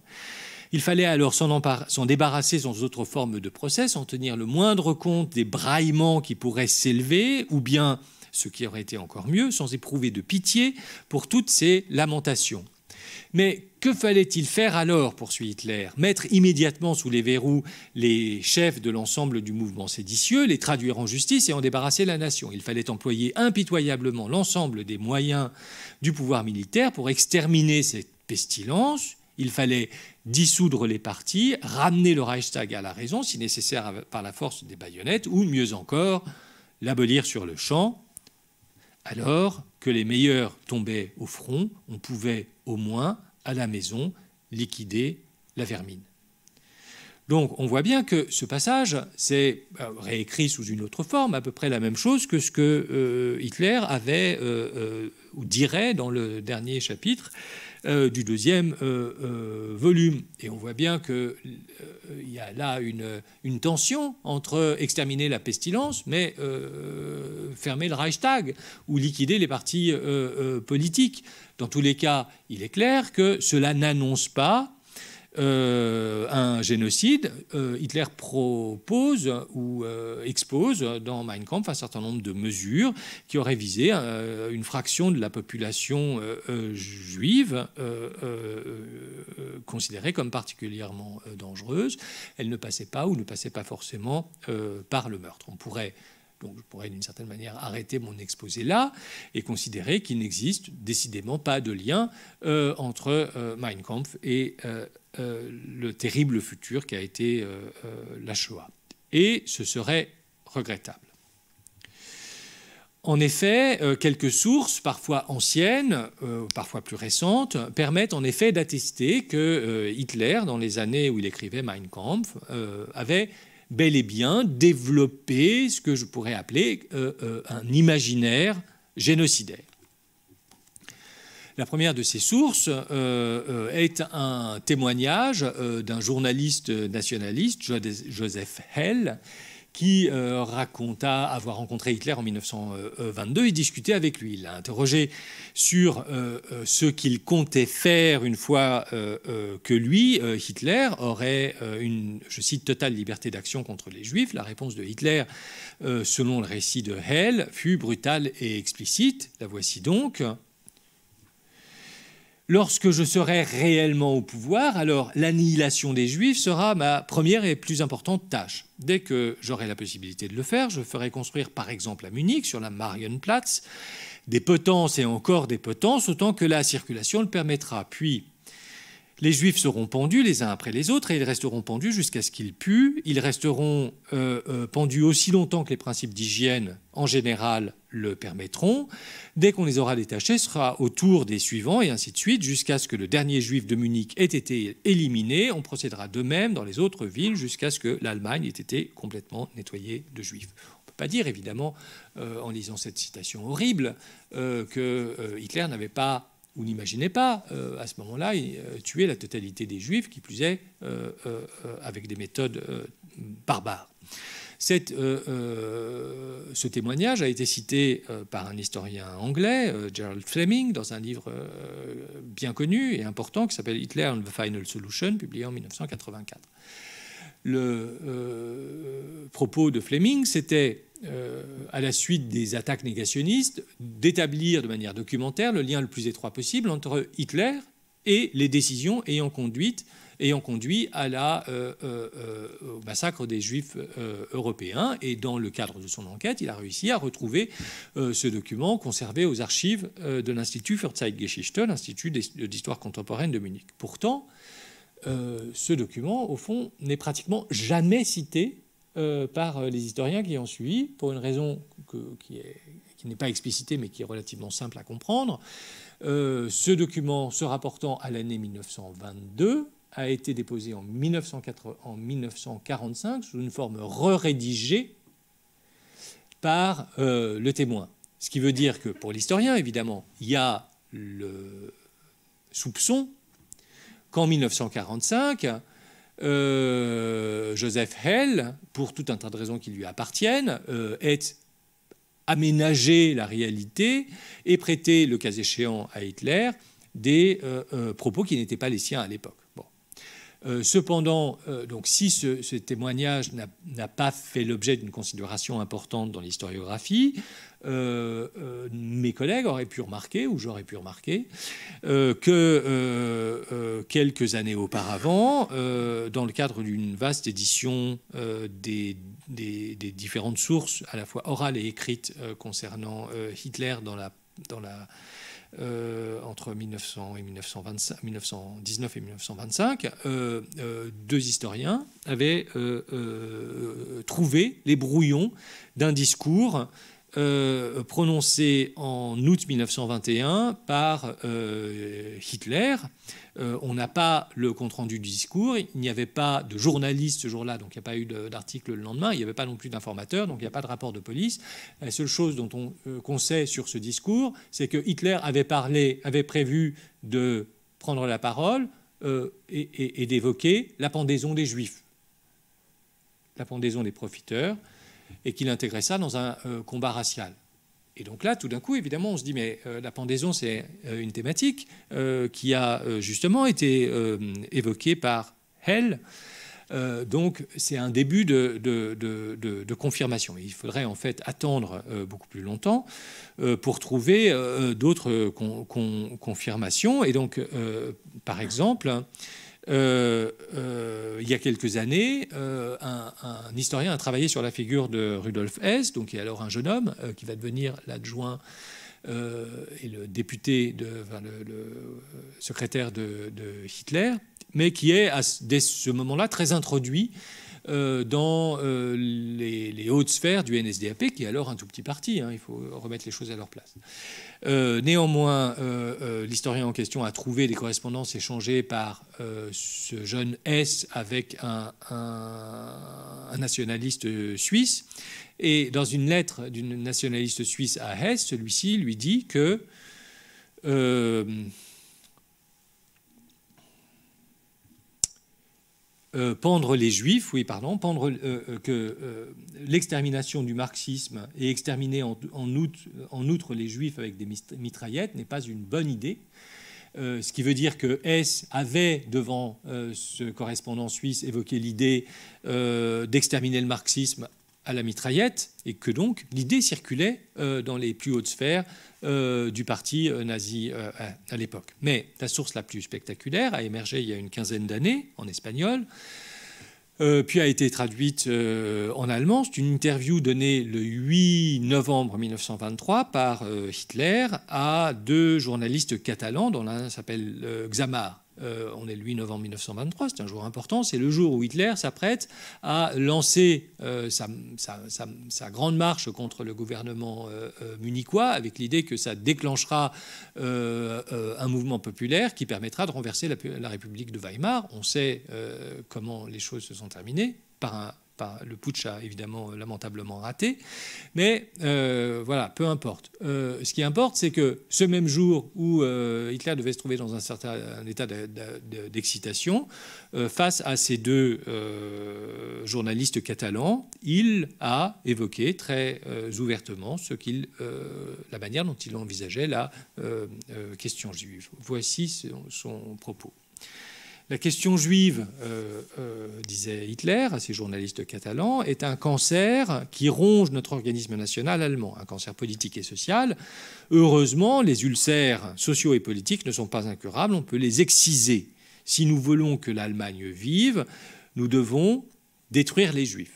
Il fallait alors s'en débarrasser sans autre forme de procès, sans tenir le moindre compte des braillements qui pourraient s'élever, ou bien, ce qui aurait été encore mieux, sans éprouver de pitié pour toutes ces lamentations. Mais que fallait-il faire alors, poursuit Hitler? Mettre immédiatement sous les verrous les chefs de l'ensemble du mouvement séditieux, les traduire en justice et en débarrasser la nation. Il fallait employer impitoyablement l'ensemble des moyens du pouvoir militaire pour exterminer cette pestilence. Il fallait dissoudre les partis, ramener le Reichstag à la raison, si nécessaire par la force des baïonnettes, ou mieux encore, l'abolir sur le champ. Alors que les meilleurs tombaient au front, on pouvait au moins, à la maison, liquider la vermine. Donc on voit bien que ce passage, c'est réécrit sous une autre forme, à peu près la même chose que ce que Hitler avait ou dirait dans le dernier chapitre du deuxième volume. Et on voit bien qu'il y a là une tension entre exterminer la pestilence, mais fermer le Reichstag ou liquider les partis politiques. Dans tous les cas, il est clair que cela n'annonce pas un génocide. Hitler propose ou expose dans Mein Kampf un certain nombre de mesures qui auraient visé une fraction de la population juive considérée comme particulièrement dangereuse. Elle ne passait pas ou ne passait pas forcément par le meurtre. Donc je pourrais d'une certaine manière arrêter mon exposé là et considérer qu'il n'existe décidément pas de lien entre Mein Kampf et le terrible futur qu'a été la Shoah. Et ce serait regrettable. En effet, quelques sources, parfois anciennes, parfois plus récentes, permettent en effet d'attester que Hitler, dans les années où il écrivait Mein Kampf, avait bel et bien développé ce que je pourrais appeler un imaginaire génocidaire. La première de ces sources est un témoignage d'un journaliste nationaliste, Joseph Hell, qui raconta avoir rencontré Hitler en 1922 et discuté avec lui. Il l'a interrogé sur ce qu'il comptait faire une fois que lui, Hitler, aurait une, je cite, totale liberté d'action contre les Juifs. La réponse de Hitler, selon le récit de Hell, fut brutale et explicite. La voici donc. Lorsque je serai réellement au pouvoir, alors l'annihilation des Juifs sera ma première et plus importante tâche. Dès que j'aurai la possibilité de le faire, je ferai construire par exemple à Munich, sur la Marienplatz, des potences et encore des potences, autant que la circulation le permettra. Puis, les Juifs seront pendus les uns après les autres et ils resteront pendus jusqu'à ce qu'ils puent. Ils resteront pendus aussi longtemps que les principes d'hygiène en général le permettront. Dès qu'on les aura détachés, ce sera au tour des suivants et ainsi de suite, jusqu'à ce que le dernier Juif de Munich ait été éliminé. On procédera de même dans les autres villes jusqu'à ce que l'Allemagne ait été complètement nettoyée de Juifs. On ne peut pas dire, évidemment, en lisant cette citation horrible, que Hitler n'avait pas ou n'imaginez pas, à ce moment-là, tuer la totalité des Juifs, qui plus est, avec des méthodes barbares. Ce témoignage a été cité par un historien anglais, Gerald Fleming, dans un livre bien connu et important qui s'appelle Hitler and the Final Solution, publié en 1984. Le propos de Fleming, c'était, à la suite des attaques négationnistes, d'établir de manière documentaire le lien le plus étroit possible entre Hitler et les décisions ayant conduit au massacre des Juifs européens. Et dans le cadre de son enquête, il a réussi à retrouver ce document conservé aux archives de l'Institut für Zeitgeschichte, l'Institut d'histoire contemporaine de Munich. Pourtant, ce document, au fond, n'est pratiquement jamais cité par les historiens qui ont suivi, pour une raison qui n'est pas explicitée, mais qui est relativement simple à comprendre. Ce document, se rapportant à l'année 1922, a été déposé en 1945 sous une forme re-rédigée par le témoin. Ce qui veut dire que, pour l'historien, évidemment, il y a le soupçon qu'en 1945, Joseph Hell, pour tout un tas de raisons qui lui appartiennent, ait aménagé la réalité et prêté, le cas échéant, à Hitler des propos qui n'étaient pas les siens à l'époque. Bon. Cependant, donc, si ce témoignage n'a pas fait l'objet d'une considération importante dans l'historiographie, mes collègues auraient pu remarquer, ou j'aurais pu remarquer, que quelques années auparavant, dans le cadre d'une vaste édition des différentes sources, à la fois orales et écrites, concernant Hitler entre 1919 et 1925, deux historiens avaient trouvé les brouillons d'un discours prononcé en août 1921 par Hitler. On n'a pas le compte-rendu du discours, il n'y avait pas de journaliste ce jour-là, donc il n'y a pas eu d'article le lendemain, il n'y avait pas non plus d'informateur, donc il n'y a pas de rapport de police. La seule chose qu'on sait sur ce discours, c'est que Hitler avait prévu de prendre la parole et d'évoquer la pendaison des Juifs, la pendaison des profiteurs, et qu'il intégrait ça dans un combat racial. Et donc là, tout d'un coup, évidemment, on se dit, mais la pendaison, c'est une thématique qui a justement été évoquée par Hell. Donc c'est un début de confirmation. Il faudrait en fait attendre beaucoup plus longtemps pour trouver d'autres confirmations. Et donc, par exemple, il y a quelques années, un historien a travaillé sur la figure de Rudolf Hess, donc qui est alors un jeune homme qui va devenir l'adjoint et le député, le secrétaire de Hitler, mais qui est, dès ce moment-là, très introduit dans les hautes sphères du NSDAP, qui est alors un tout petit parti, hein, il faut remettre les choses à leur place. Néanmoins, l'historien en question a trouvé des correspondances échangées par ce jeune S avec un nationaliste suisse. Et dans une lettre d'une nationaliste suisse à Hess, celui-ci lui dit que pendre les Juifs, l'extermination du marxisme et exterminer en outre les Juifs avec des mitraillettes n'est pas une bonne idée. Ce qui veut dire que Hess avait, devant ce correspondant suisse, évoqué l'idée d'exterminer le marxisme à la mitraillette, et que donc l'idée circulait dans les plus hautes sphères du parti nazi à l'époque. Mais la source la plus spectaculaire a émergé il y a une quinzaine d'années en espagnol, puis a été traduite en allemand. C'est une interview donnée le 8 novembre 1923 par Hitler à deux journalistes catalans, dont l'un s'appelle Xamar. On est le 8 novembre 1923, c'est un jour important, c'est le jour où Hitler s'apprête à lancer sa grande marche contre le gouvernement munichois, avec l'idée que ça déclenchera un mouvement populaire qui permettra de renverser la République de Weimar. On sait comment les choses se sont terminées, par un Le putsch a évidemment lamentablement raté. Mais voilà, peu importe. Ce qui importe, c'est que ce même jour où Hitler devait se trouver dans un certain état d'excitation, face à ces deux journalistes catalans, il a évoqué très ouvertement la manière dont il envisageait la question juive. Voici son propos. La question juive, disait Hitler à ces journalistes catalans, est un cancer qui ronge notre organisme national allemand, un cancer politique et social. Heureusement, les ulcères sociaux et politiques ne sont pas incurables, on peut les exciser. Si nous voulons que l'Allemagne vive, nous devons détruire les Juifs.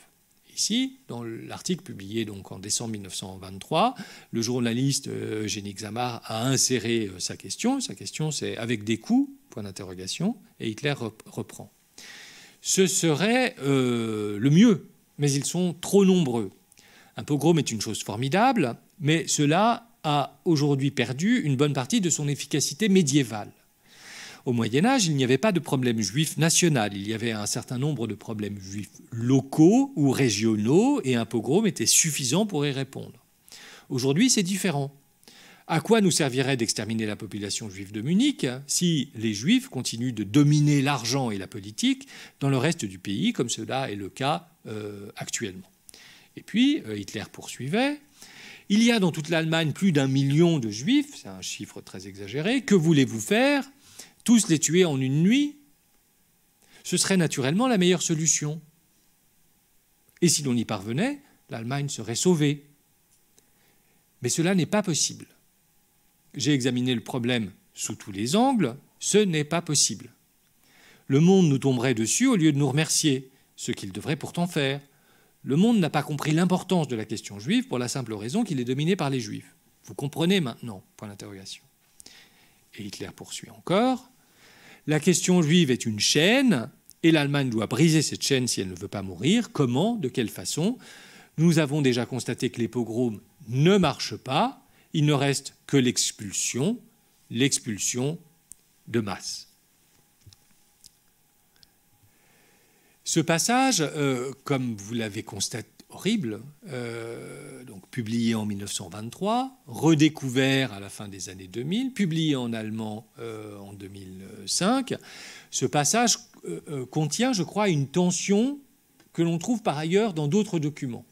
Ici, dans l'article publié donc en décembre 1923, le journaliste Eugénie Xamar a inséré sa question. Sa question, c'est « avec des coups ?» point d'interrogation, et Hitler reprend. Ce serait le mieux, mais ils sont trop nombreux. Un pogrom est une chose formidable, mais cela a aujourd'hui perdu une bonne partie de son efficacité médiévale. Au Moyen-Âge, il n'y avait pas de problème juif national. Il y avait un certain nombre de problèmes juifs locaux ou régionaux, et un pogrom était suffisant pour y répondre. Aujourd'hui, c'est différent. À quoi nous servirait d'exterminer la population juive de Munich si les Juifs continuent de dominer l'argent et la politique dans le reste du pays, comme cela est le cas actuellement? Et puis, Hitler poursuivait. Il y a dans toute l'Allemagne plus d'1 million de Juifs, c'est un chiffre très exagéré. Que voulez-vous faire? Tous les tuer en une nuit? Ce serait naturellement la meilleure solution. Et si l'on y parvenait, l'Allemagne serait sauvée. Mais cela n'est pas possible. J'ai examiné le problème sous tous les angles, ce n'est pas possible. Le monde nous tomberait dessus au lieu de nous remercier, ce qu'il devrait pourtant faire. Le monde n'a pas compris l'importance de la question juive pour la simple raison qu'il est dominé par les Juifs. Vous comprenez maintenant? Point d'interrogation. Et Hitler poursuit encore. La question juive est une chaîne, et l'Allemagne doit briser cette chaîne si elle ne veut pas mourir. Comment? De quelle façon? Nous avons déjà constaté que les pogroms ne marchent pas. Il ne reste que l'expulsion de masse. Ce passage, comme vous l'avez constaté, horrible, donc publié en 1923, redécouvert à la fin des années 2000, publié en allemand en 2005, ce passage contient, je crois, une tension que l'on trouve par ailleurs dans d'autres documents.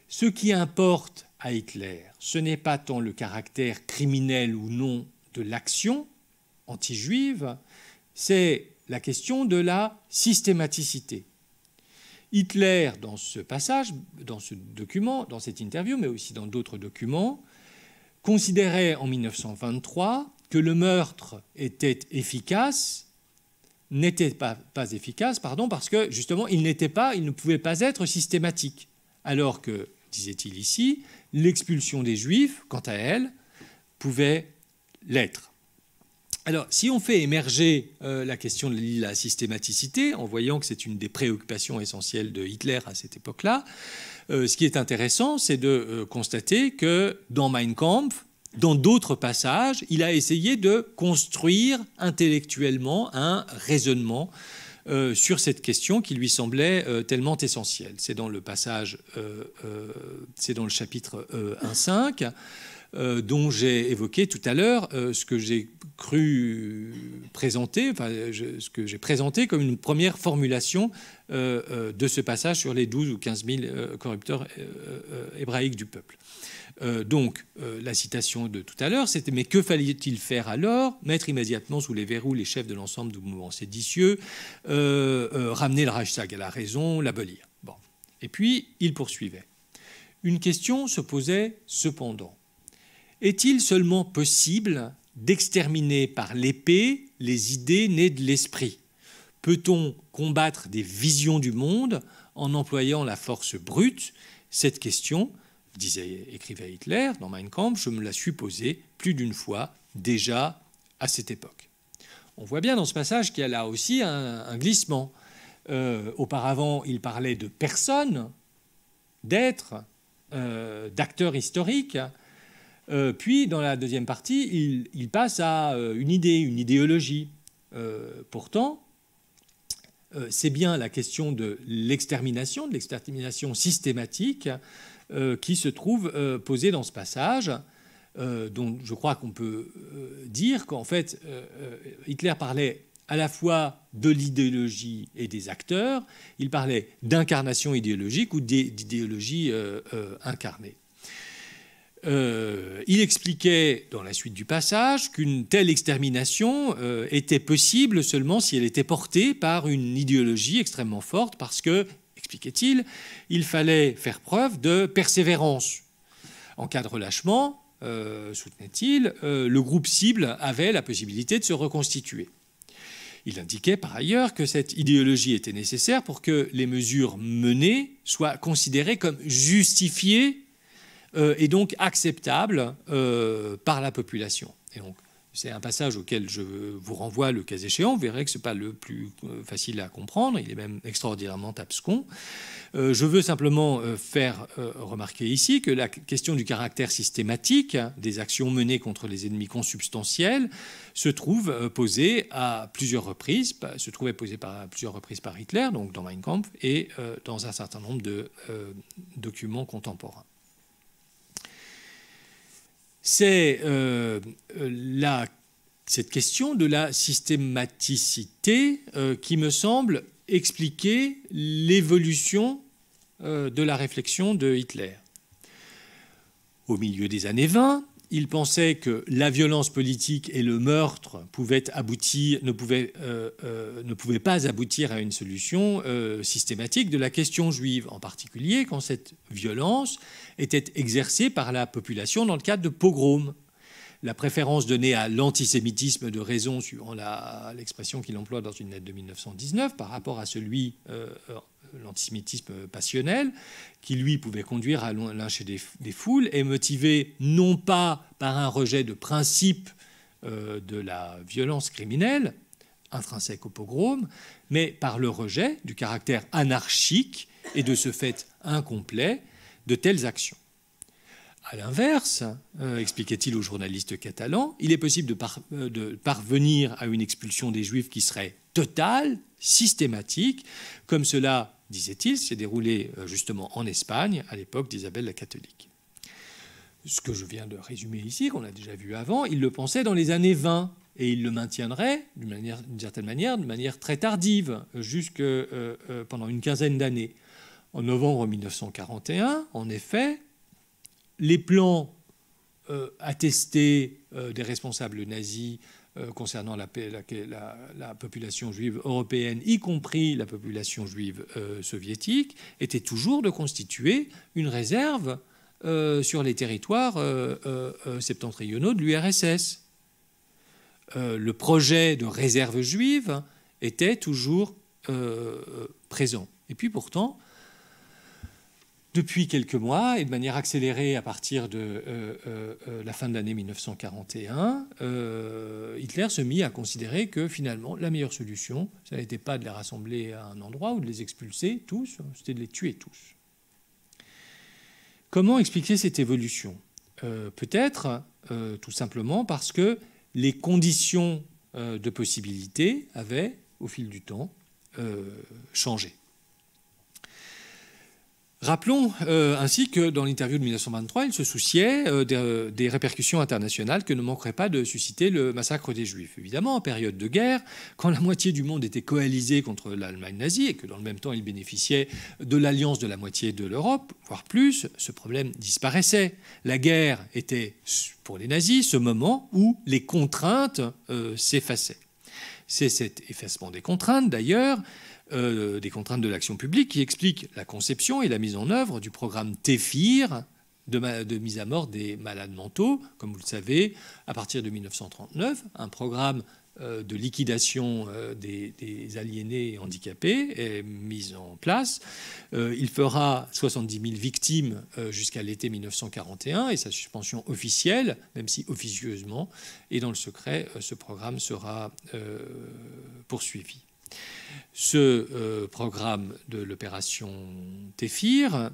Ce qui importe à Hitler, ce n'est pas tant le caractère criminel ou non de l'action anti-juive, c'est la question de la systématicité. Hitler, dans ce passage, dans ce document, dans cette interview, mais aussi dans d'autres documents, considérait en 1923 que le meurtre était efficace, n'était pas efficace, parce que justement, il ne pouvait pas être systématique, alors que, disait-il ici, l'expulsion des Juifs, quant à elle, pouvait l'être. Alors, si on fait émerger la question de la systématicité, en voyant que c'est une des préoccupations essentielles de Hitler à cette époque-là, ce qui est intéressant, c'est de constater que dans Mein Kampf, dans d'autres passages, il a essayé de construire intellectuellement un raisonnement sur cette question qui lui semblait tellement essentielle. C'est dans le passage, c'est dans le chapitre 1.5, dont j'ai évoqué tout à l'heure ce que j'ai cru présenter, ce que j'ai présenté comme une première formulation de ce passage sur les 12 ou 15 000 corrupteurs hébraïques du peuple. Donc, la citation de tout à l'heure, c'était « Mais que fallait-il faire alors? Mettre immédiatement sous les verrous les chefs de l'ensemble du mouvement séditieux, ramener le Reichstag à la raison, l'abolir. » Bon. Et puis, il poursuivait. Une question se posait cependant. Est-il seulement possible d'exterminer par l'épée les idées nées de l'esprit? Peut-on combattre des visions du monde en employant la force brute? Cette question, écrivait Hitler dans Mein Kampf, je me la suis posée plus d'une fois déjà à cette époque. On voit bien dans ce passage qu'il y a là aussi un glissement. Auparavant, il parlait de personnes, d'êtres, d'acteurs historiques. Puis, dans la deuxième partie, il passe à une idée, une idéologie. Pourtant, c'est bien la question de l'extermination systématique qui se trouve posée dans ce passage, dont je crois qu'on peut dire qu'en fait, Hitler parlait à la fois de l'idéologie et des acteurs, il parlait d'incarnation idéologique ou d'idéologie incarnée. Il expliquait dans la suite du passage qu'une telle extermination était possible seulement si elle était portée par une idéologie extrêmement forte, parce que, expliquait-il, il fallait faire preuve de persévérance. En cas de relâchement, soutenait-il, le groupe cible avait la possibilité de se reconstituer. Il indiquait par ailleurs que cette idéologie était nécessaire pour que les mesures menées soient considérées comme justifiées et donc acceptables par la population. Et donc, c'est un passage auquel je vous renvoie le cas échéant. Vous verrez que ce n'est pas le plus facile à comprendre, il est même extraordinairement abscon. Je veux simplement faire remarquer ici que la question du caractère systématique des actions menées contre les ennemis consubstantiels se trouve posée à plusieurs reprises, par Hitler, donc dans Mein Kampf, et dans un certain nombre de documents contemporains. C'est cette question de la systématicité qui me semble expliquer l'évolution de la réflexion de Hitler. Au milieu des années 20, il pensait que la violence politique et le meurtre ne pouvaient pas aboutir à une solution systématique de la question juive, en particulier quand cette violence était exercée par la population dans le cadre de pogroms. La préférence donnée à l'antisémitisme de raison, suivant l'expression qu'il emploie dans une lettre de 1919, par rapport à l'antisémitisme passionnel, qui lui pouvait conduire à lyncher des foules, est motivé non pas par un rejet de principe de la violence criminelle, intrinsèque au pogrom, mais par le rejet du caractère anarchique et de ce fait incomplet de telles actions. À l'inverse, expliquait-il au journaliste catalan, il est possible de parvenir à une expulsion des Juifs qui serait totale, systématique, comme cela, disait-il, s'est déroulé justement en Espagne à l'époque d'Isabelle la catholique. Ce que je viens de résumer ici, qu'on a déjà vu avant, il le pensait dans les années 20 et il le maintiendrait d'une certaine manière, de manière très tardive, jusque pendant une quinzaine d'années. En novembre 1941, en effet, les plans attestés des responsables nazis concernant la population juive européenne, y compris la population juive soviétique, étaient toujours de constituer une réserve sur les territoires septentrionaux de l'URSS. Le projet de réserve juive était toujours présent. Et puis pourtant, depuis quelques mois, et de manière accélérée à partir de la fin de l'année 1941, Hitler se mit à considérer que finalement, la meilleure solution, ça n'était pas de les rassembler à un endroit ou de les expulser tous, c'était de les tuer tous. Comment expliquer cette évolution ? Peut-être tout simplement parce que les conditions de possibilité avaient, au fil du temps, changé. Rappelons ainsi que dans l'interview de 1923, il se souciait des répercussions internationales que ne manquerait pas de susciter le massacre des Juifs. Évidemment, en période de guerre, quand la moitié du monde était coalisé contre l'Allemagne nazie et que dans le même temps il bénéficiait de l'alliance de la moitié de l'Europe, voire plus, ce problème disparaissait. La guerre était, pour les nazis, ce moment où les contraintes s'effaçaient. C'est cet effacement des contraintes, d'ailleurs, des contraintes de l'action publique qui explique la conception et la mise en œuvre du programme TEFIR de mise à mort des malades mentaux, comme vous le savez, à partir de 1939, un programme de liquidation des aliénés et handicapés est mis en place. Il fera 70 000 victimes jusqu'à l'été 1941 et sa suspension officielle, même si officieusement et dans le secret, ce programme sera poursuivi. Ce programme de l'opération TEFIR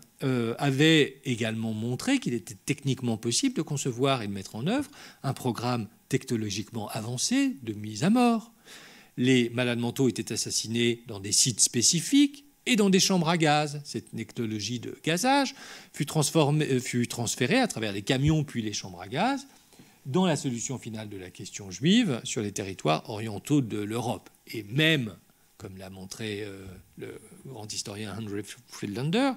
avait également montré qu'il était techniquement possible de concevoir et de mettre en œuvre un programme technologiquement avancé de mise à mort. les malades mentaux étaient assassinés dans des sites spécifiques et dans des chambres à gaz. Cette technologie de gazage fut transférée à travers les camions puis les chambres à gaz dans la solution finale de la question juive sur les territoires orientaux de l'Europe. Et même, comme l'a montré le grand historien Henry Friedlander,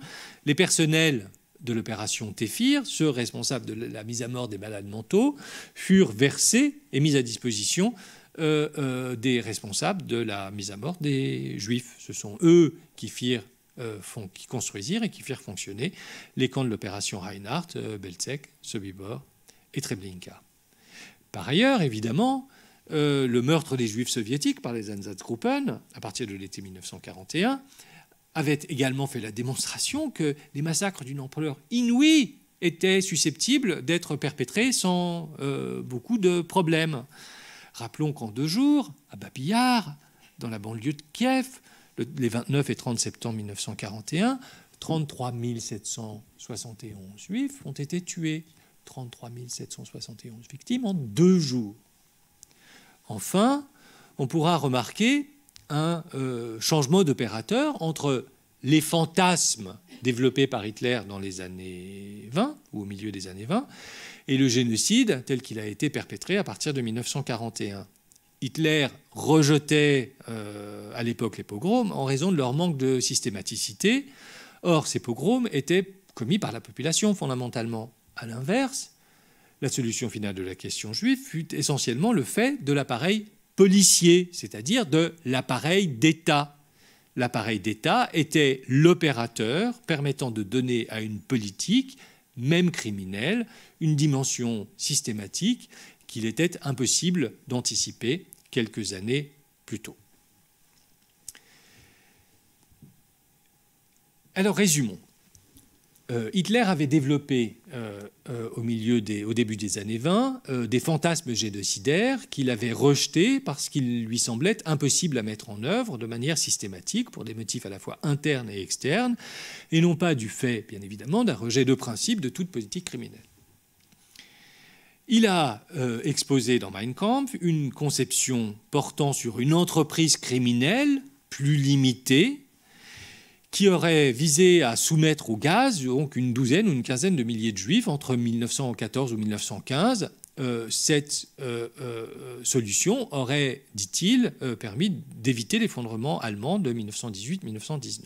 les personnels de l'opération Téphir, ceux responsables de la mise à mort des malades mentaux, furent versés et mis à disposition des responsables de la mise à mort des Juifs. Ce sont eux qui construisirent et qui firent fonctionner les camps de l'opération Reinhardt, Belzec, Sobibor et Treblinka. Par ailleurs, évidemment, le meurtre des Juifs soviétiques par les Einsatzgruppen, à partir de l'été 1941, avait également fait la démonstration que les massacres d'une ampleur inouïe étaient susceptibles d'être perpétrés sans beaucoup de problèmes. Rappelons qu'en 2 jours, à Babi Yar, dans la banlieue de Kiev, les 29 et 30 septembre 1941, 33 771 Juifs ont été tués. 33 771 victimes en 2 jours. Enfin, on pourra remarquer un changement d'opérateur entre les fantasmes développés par Hitler dans les années 20, ou au milieu des années 20, et le génocide tel qu'il a été perpétré à partir de 1941. Hitler rejetait à l'époque les pogroms en raison de leur manque de systématicité. Or, ces pogroms étaient commis par la population fondamentalement. À l'inverse, la solution finale de la question juive fut essentiellement le fait de l'appareil policier, c'est-à-dire de l'appareil d'État. L'appareil d'État était l'opérateur permettant de donner à une politique, même criminelle, une dimension systématique qu'il était impossible d'anticiper quelques années plus tôt. Alors résumons. Hitler avait développé au début des années 20 des fantasmes génocidaires qu'il avait rejetés parce qu'il lui semblait impossible à mettre en œuvre de manière systématique pour des motifs à la fois internes et externes, et non pas du fait, bien évidemment, d'un rejet de principe de toute politique criminelle. Il a exposé dans Mein Kampf une conception portant sur une entreprise criminelle plus limitée, qui aurait visé à soumettre au gaz donc une douzaine ou une quinzaine de milliers de juifs entre 1914 ou 1915. Cette solution aurait, dit-il, permis d'éviter l'effondrement allemand de 1918-1919.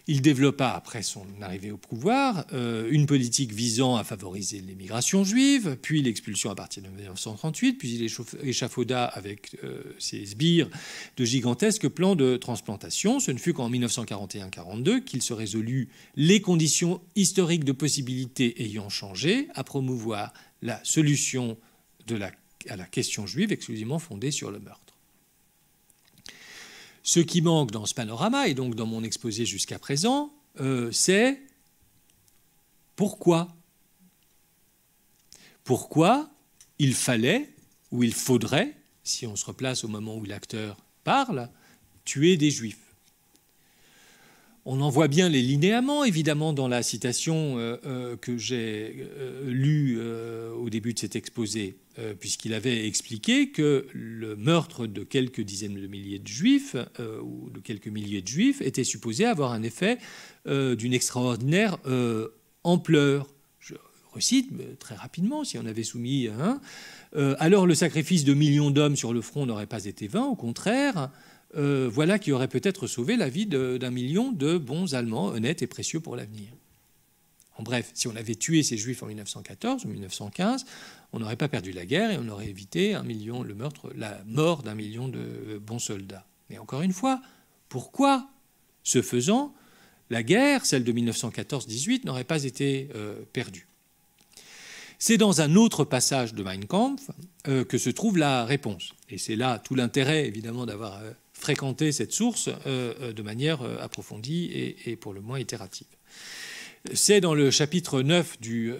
Il développa, après son arrivée au pouvoir, une politique visant à favoriser l'émigration juive, puis l'expulsion à partir de 1938, puis il échafauda avec ses sbires de gigantesques plans de transplantation. Ce ne fut qu'en 1941-42 qu'il se résolut, les conditions historiques de possibilité ayant changé, à promouvoir la solution à la question juive exclusivement fondée sur le meurtre. Ce qui manque dans ce panorama, et donc dans mon exposé jusqu'à présent, c'est pourquoi. Pourquoi il fallait, ou il faudrait, si on se replace au moment où l'acteur parle, tuer des juifs. On en voit bien les linéaments, évidemment, dans la citation que j'ai lue au début de cet exposé, puisqu'il avait expliqué que le meurtre de quelques dizaines de milliers de juifs, ou de quelques milliers de juifs, était supposé avoir un effet d'une extraordinaire ampleur. Je recite très rapidement, si on avait soumis alors le sacrifice de millions d'hommes sur le front n'aurait pas été vain, au contraire. Voilà qui aurait peut-être sauvé la vie d'1 million de bons Allemands, honnêtes et précieux pour l'avenir. En bref, si on avait tué ces Juifs en 1914 ou 1915, on n'aurait pas perdu la guerre et on aurait évité la mort d'1 million de bons soldats. Mais encore une fois, pourquoi, ce faisant, la guerre, celle de 1914-18, n'aurait pas été perdue? C'est dans un autre passage de Mein Kampf que se trouve la réponse. Et c'est là tout l'intérêt, évidemment, d'avoir fréquenté cette source de manière approfondie et pour le moins itérative. C'est dans le chapitre 9 du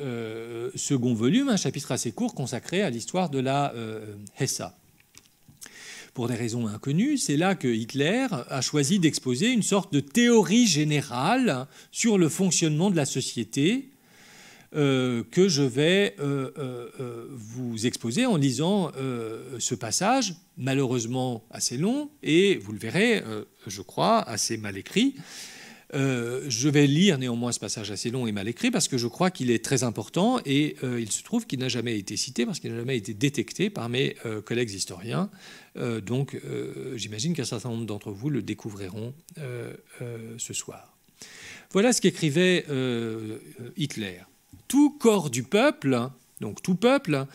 second volume, un chapitre assez court consacré à l'histoire de la Hessa. Pour des raisons inconnues, c'est là que Hitler a choisi d'exposer une sorte de théorie générale sur le fonctionnement de la société, que je vais vous exposer en lisant ce passage, malheureusement assez long, et vous le verrez, je crois, assez mal écrit. Je vais lire néanmoins ce passage assez long et mal écrit parce que je crois qu'il est très important et il se trouve qu'il n'a jamais été cité parce qu'il n'a jamais été détecté par mes collègues historiens. Donc j'imagine qu'un certain nombre d'entre vous le découvriront ce soir. Voilà ce qu'écrivait Hitler. Tout corps du peuple, donc tout peuple,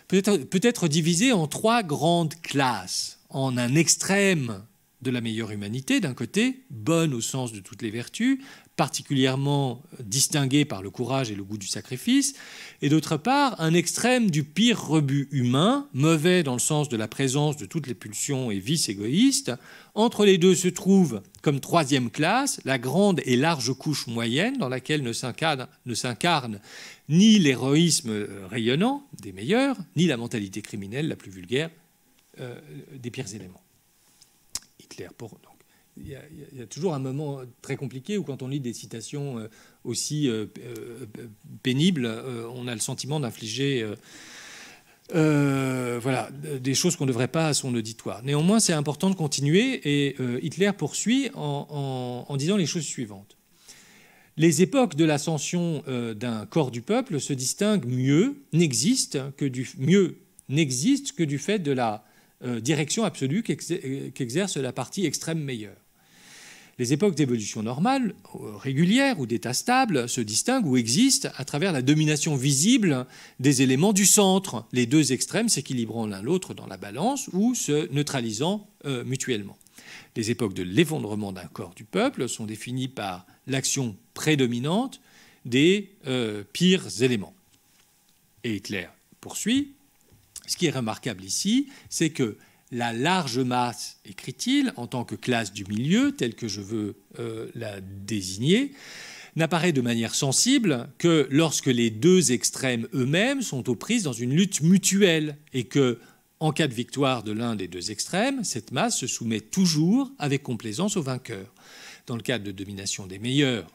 peut être divisé en trois grandes classes. En un extrême de la meilleure humanité, d'un côté, bonne au sens de toutes les vertus, particulièrement distinguée par le courage et le goût du sacrifice, et d'autre part, un extrême du pire rebut humain, mauvais dans le sens de la présence de toutes les pulsions et vices égoïstes. Entre les deux se trouve, comme troisième classe, la grande et large couche moyenne, dans laquelle ne s'incarne ni l'héroïsme rayonnant des meilleurs, ni la mentalité criminelle la plus vulgaire des pires éléments. Hitler. Il y a toujours un moment très compliqué où quand on lit des citations aussi pénibles, on a le sentiment d'infliger voilà, des choses qu'on ne devrait pas à son auditoire. Néanmoins, c'est important de continuer et Hitler poursuit en disant les choses suivantes. Les époques de l'ascension d'un corps du peuple se distinguent n'existent que du fait de la direction absolue qu'exerce la partie extrême meilleure. Les époques d'évolution normale, régulière ou d'état stable se distinguent ou existent à travers la domination visible des éléments du centre, les deux extrêmes s'équilibrant l'un l'autre dans la balance ou se neutralisant mutuellement. Les époques de l'effondrement d'un corps du peuple sont définies par l'action prédominante des pires éléments. Et Hitler poursuit. Ce qui est remarquable ici, c'est que la large masse, écrit-il, en tant que classe du milieu, telle que je veux la désigner, n'apparaît de manière sensible que lorsque les deux extrêmes eux-mêmes sont aux prises dans une lutte mutuelle et que, en cas de victoire de l'un des deux extrêmes, cette masse se soumet toujours avec complaisance au vainqueur. Dans le cadre de domination des meilleurs,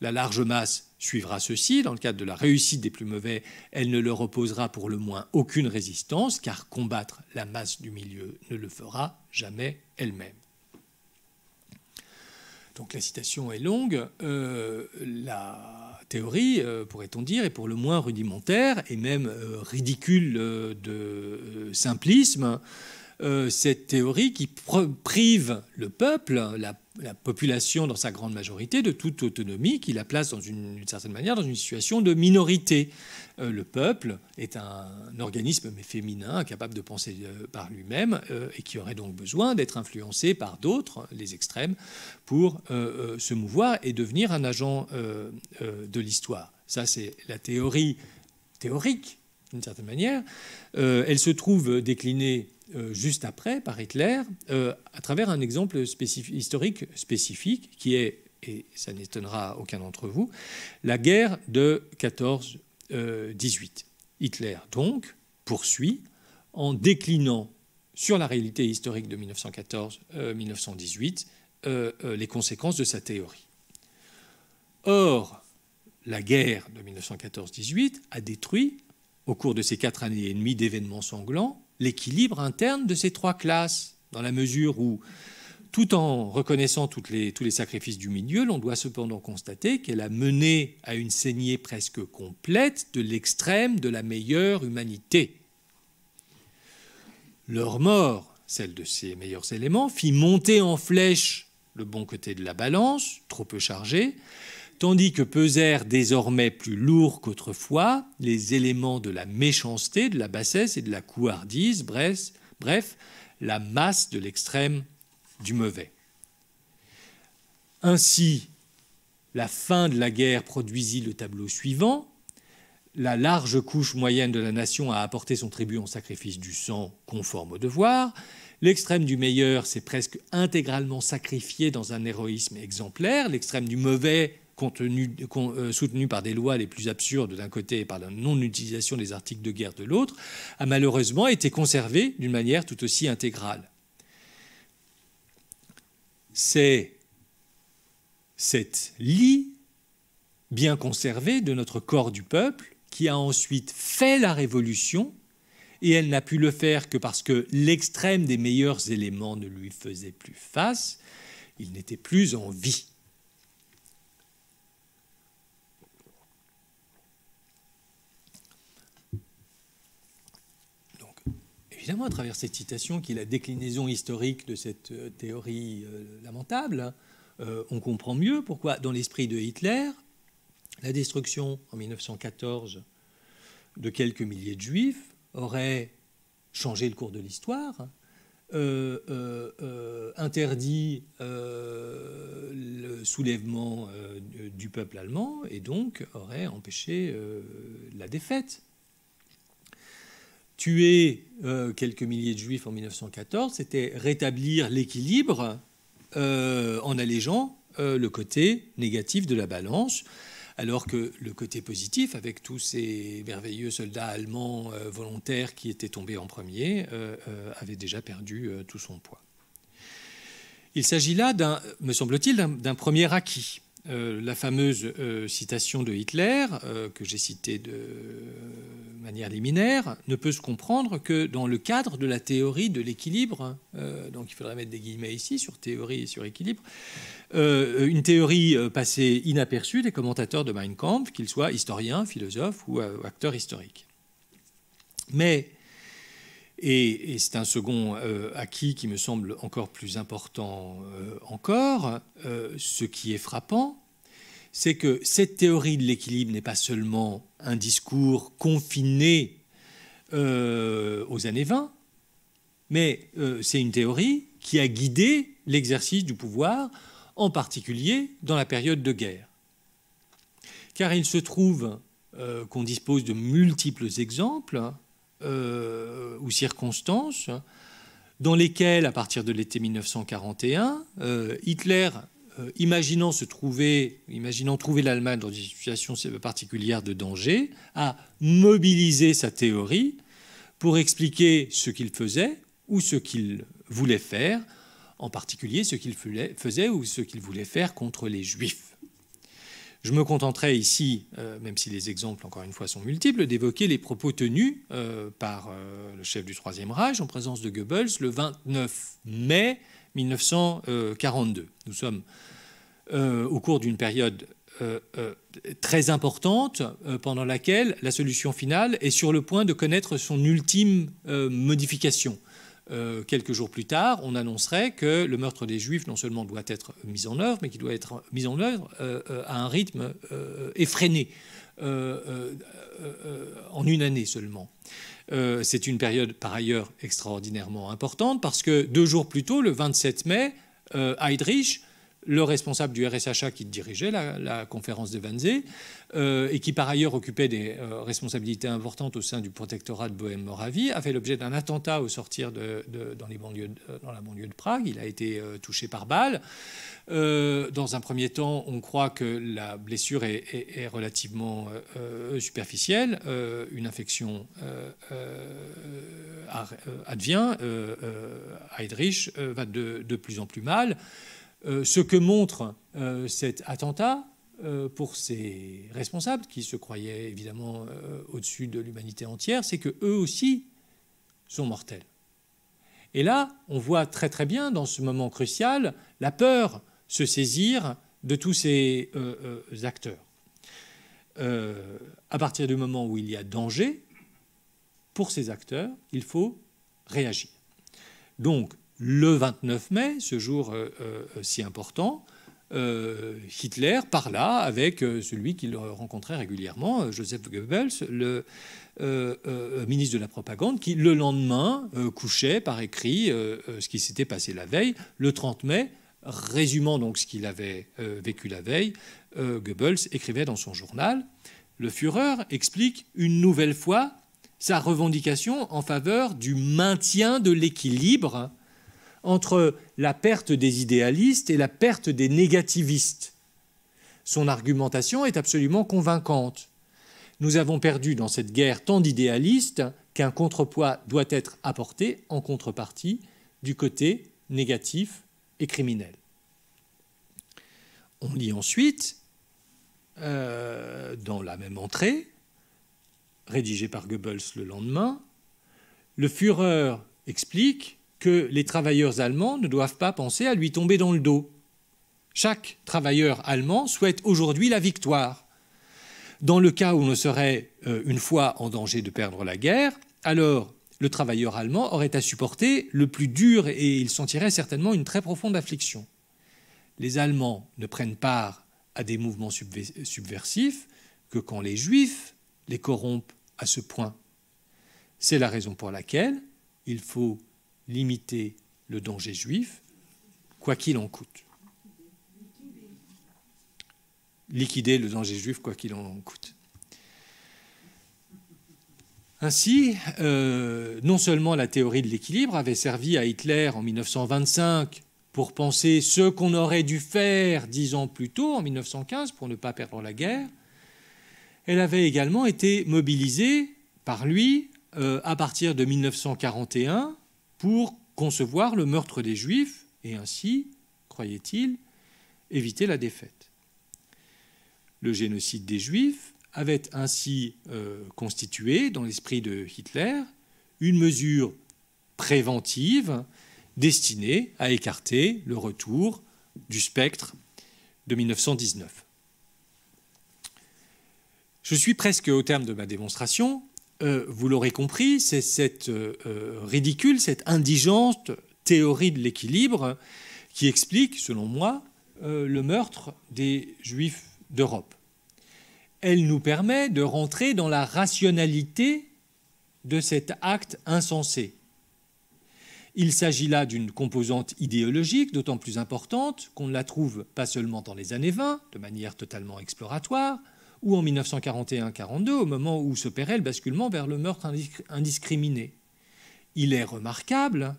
la large masse suivra ceci. Dans le cadre de la réussite des plus mauvais, elle ne leur opposera pour le moins aucune résistance, car combattre la masse du milieu ne le fera jamais elle-même. Donc la citation est longue. La théorie, pourrait-on dire, est pour le moins rudimentaire et même ridicule de simplisme. Cette théorie qui prive le peuple, la population dans sa grande majorité, de toute autonomie, qui la place d'une certaine manière dans une situation de minorité. Le peuple est un organisme féminin, incapable de penser par lui-même et qui aurait donc besoin d'être influencé par d'autres, les extrêmes, pour se mouvoir et devenir un agent de l'histoire. Ça, c'est la théorie théorique, d'une certaine manière. Elle se trouve déclinée juste après par Hitler à travers un exemple historique spécifique qui est, et ça n'étonnera aucun d'entre vous, la guerre de 14-18. Hitler donc poursuit en déclinant sur la réalité historique de 1914-1918 les conséquences de sa théorie. Or, la guerre de 1914-18 a détruit, au cours de ces 4 années et demie d'événements sanglants, l'équilibre interne de ces trois classes, dans la mesure où, tout en reconnaissant tous les sacrifices du milieu, l'on doit cependant constater qu'elle a mené à une saignée presque complète de l'extrême de la meilleure humanité. Leur mort, celle de ces meilleurs éléments, fit monter en flèche le bon côté de la balance, trop peu chargé, tandis que pesèrent désormais plus lourds qu'autrefois les éléments de la méchanceté, de la bassesse et de la couardise, bref, la masse de l'extrême du mauvais. Ainsi, la fin de la guerre produisit le tableau suivant. La large couche moyenne de la nation a apporté son tribut en sacrifice du sang conforme au devoir. L'extrême du meilleur s'est presque intégralement sacrifié dans un héroïsme exemplaire. L'extrême du mauvais, soutenu par des lois les plus absurdes d'un côté et par la non-utilisation des articles de guerre de l'autre, a malheureusement été conservé d'une manière tout aussi intégrale. C'est cette lie bien conservée de notre corps du peuple, qui a ensuite fait la révolution, et elle n'a pu le faire que parce que l'extrême des meilleurs éléments ne lui faisait plus face, il n'était plus en vie. Donc, évidemment, à travers cette citation, qui est la déclinaison historique de cette théorie lamentable, on comprend mieux pourquoi, dans l'esprit de Hitler, la destruction en 1914 de quelques milliers de Juifs aurait changé le cours de l'histoire, interdit le soulèvement du peuple allemand et donc aurait empêché la défaite. Tuer quelques milliers de Juifs en 1914, c'était rétablir l'équilibre en allégeant le côté négatif de la balance, alors que le côté positif, avec tous ces merveilleux soldats allemands volontaires qui étaient tombés en premier, avait déjà perdu tout son poids. Il s'agit là, me semble-t-il, d'un premier acquis. La fameuse citation de Hitler, que j'ai citée de manière liminaire, ne peut se comprendre que dans le cadre de la théorie de l'équilibre. Donc il faudrait mettre des guillemets ici sur théorie et sur équilibre. Une théorie passée inaperçue des commentateurs de Mein Kampf, qu'ils soient historiens, philosophes ou acteurs historiques. Mais, et c'est un second acquis qui me semble encore plus important encore, ce qui est frappant, c'est que cette théorie de l'équilibre n'est pas seulement un discours confiné aux années 20, mais c'est une théorie qui a guidé l'exercice du pouvoir, en particulier dans la période de guerre. Car il se trouve qu'on dispose de multiples exemples ou circonstances dans lesquelles, à partir de l'été 1941, Hitler, imaginant trouver l'Allemagne dans une situation particulière de danger, a mobilisé sa théorie pour expliquer ce qu'il faisait ou ce qu'il voulait faire, en particulier ce qu'il faisait ou ce qu'il voulait faire contre les Juifs. Je me contenterai ici, même si les exemples, encore une fois, sont multiples, d'évoquer les propos tenus par le chef du Troisième Reich en présence de Goebbels le 29 mai 1942. Nous sommes au cours d'une période très importante pendant laquelle la solution finale est sur le point de connaître son ultime modification. Quelques jours plus tard, on annoncerait que le meurtre des Juifs non seulement doit être mis en œuvre, mais qu'il doit être mis en œuvre à un rythme effréné, en une année seulement. C'est une période par ailleurs extraordinairement importante parce que 2 jours plus tôt, le 27 mai, Heydrich, le responsable du RSHA qui dirigeait la conférence de Wannsee et qui par ailleurs occupait des responsabilités importantes au sein du protectorat de Bohême-Moravie, a fait l'objet d'un attentat au sortir dans la banlieue de Prague. Il a été touché par balle. Dans un premier temps, on croit que la blessure est relativement superficielle. Une infection advient. Heydrich va de plus en plus mal. Ce que montre cet attentat pour ces responsables, qui se croyaient évidemment au-dessus de l'humanité entière, c'est qu'eux aussi sont mortels. Et là, on voit très très bien, dans ce moment crucial, la peur se saisir de tous ces acteurs. À partir du moment où il y a danger, pour ces acteurs, il faut réagir. Donc, le 29 mai, ce jour si important, Hitler parla avec celui qu'il rencontrait régulièrement, Joseph Goebbels, le ministre de la propagande, qui le lendemain couchait par écrit ce qui s'était passé la veille. Le 30 mai, résumant donc ce qu'il avait vécu la veille, Goebbels écrivait dans son journal « Le Führer explique une nouvelle fois sa revendication en faveur du maintien de l'équilibre entre la perte des idéalistes et la perte des négativistes. Son argumentation est absolument convaincante. Nous avons perdu dans cette guerre tant d'idéalistes qu'un contrepoids doit être apporté en contrepartie du côté négatif et criminel. On lit ensuite dans la même entrée, rédigée par Goebbels le lendemain, le Führer explique que les travailleurs allemands ne doivent pas penser à lui tomber dans le dos. Chaque travailleur allemand souhaite aujourd'hui la victoire. Dans le cas où on serait une fois en danger de perdre la guerre, alors le travailleur allemand aurait à supporter le plus dur et il sentirait certainement une très profonde affliction. Les Allemands ne prennent part à des mouvements subversifs que quand les Juifs les corrompent à ce point. C'est la raison pour laquelle il faut limiter le danger juif, quoi qu'il en coûte. Liquider le danger juif, quoi qu'il en coûte. Ainsi, non seulement la théorie de l'équilibre avait servi à Hitler en 1925 pour penser ce qu'on aurait dû faire 10 ans plus tôt, en 1915, pour ne pas perdre la guerre, elle avait également été mobilisée par lui à partir de 1941 pour concevoir le meurtre des Juifs et ainsi, croyait-il, éviter la défaite. Le génocide des Juifs avait ainsi constitué, dans l'esprit de Hitler, une mesure préventive destinée à écarter le retour du spectre de 1919. Je suis presque au terme de ma démonstration. Vous l'aurez compris, c'est cette ridicule, cette indigente théorie de l'équilibre qui explique, selon moi, le meurtre des Juifs d'Europe. Elle nous permet de rentrer dans la rationalité de cet acte insensé. Il s'agit là d'une composante idéologique d'autant plus importante qu'on ne la trouve pas seulement dans les années 20, de manière totalement exploratoire, ou en 1941-42, au moment où s'opérait le basculement vers le meurtre indiscriminé. Il est remarquable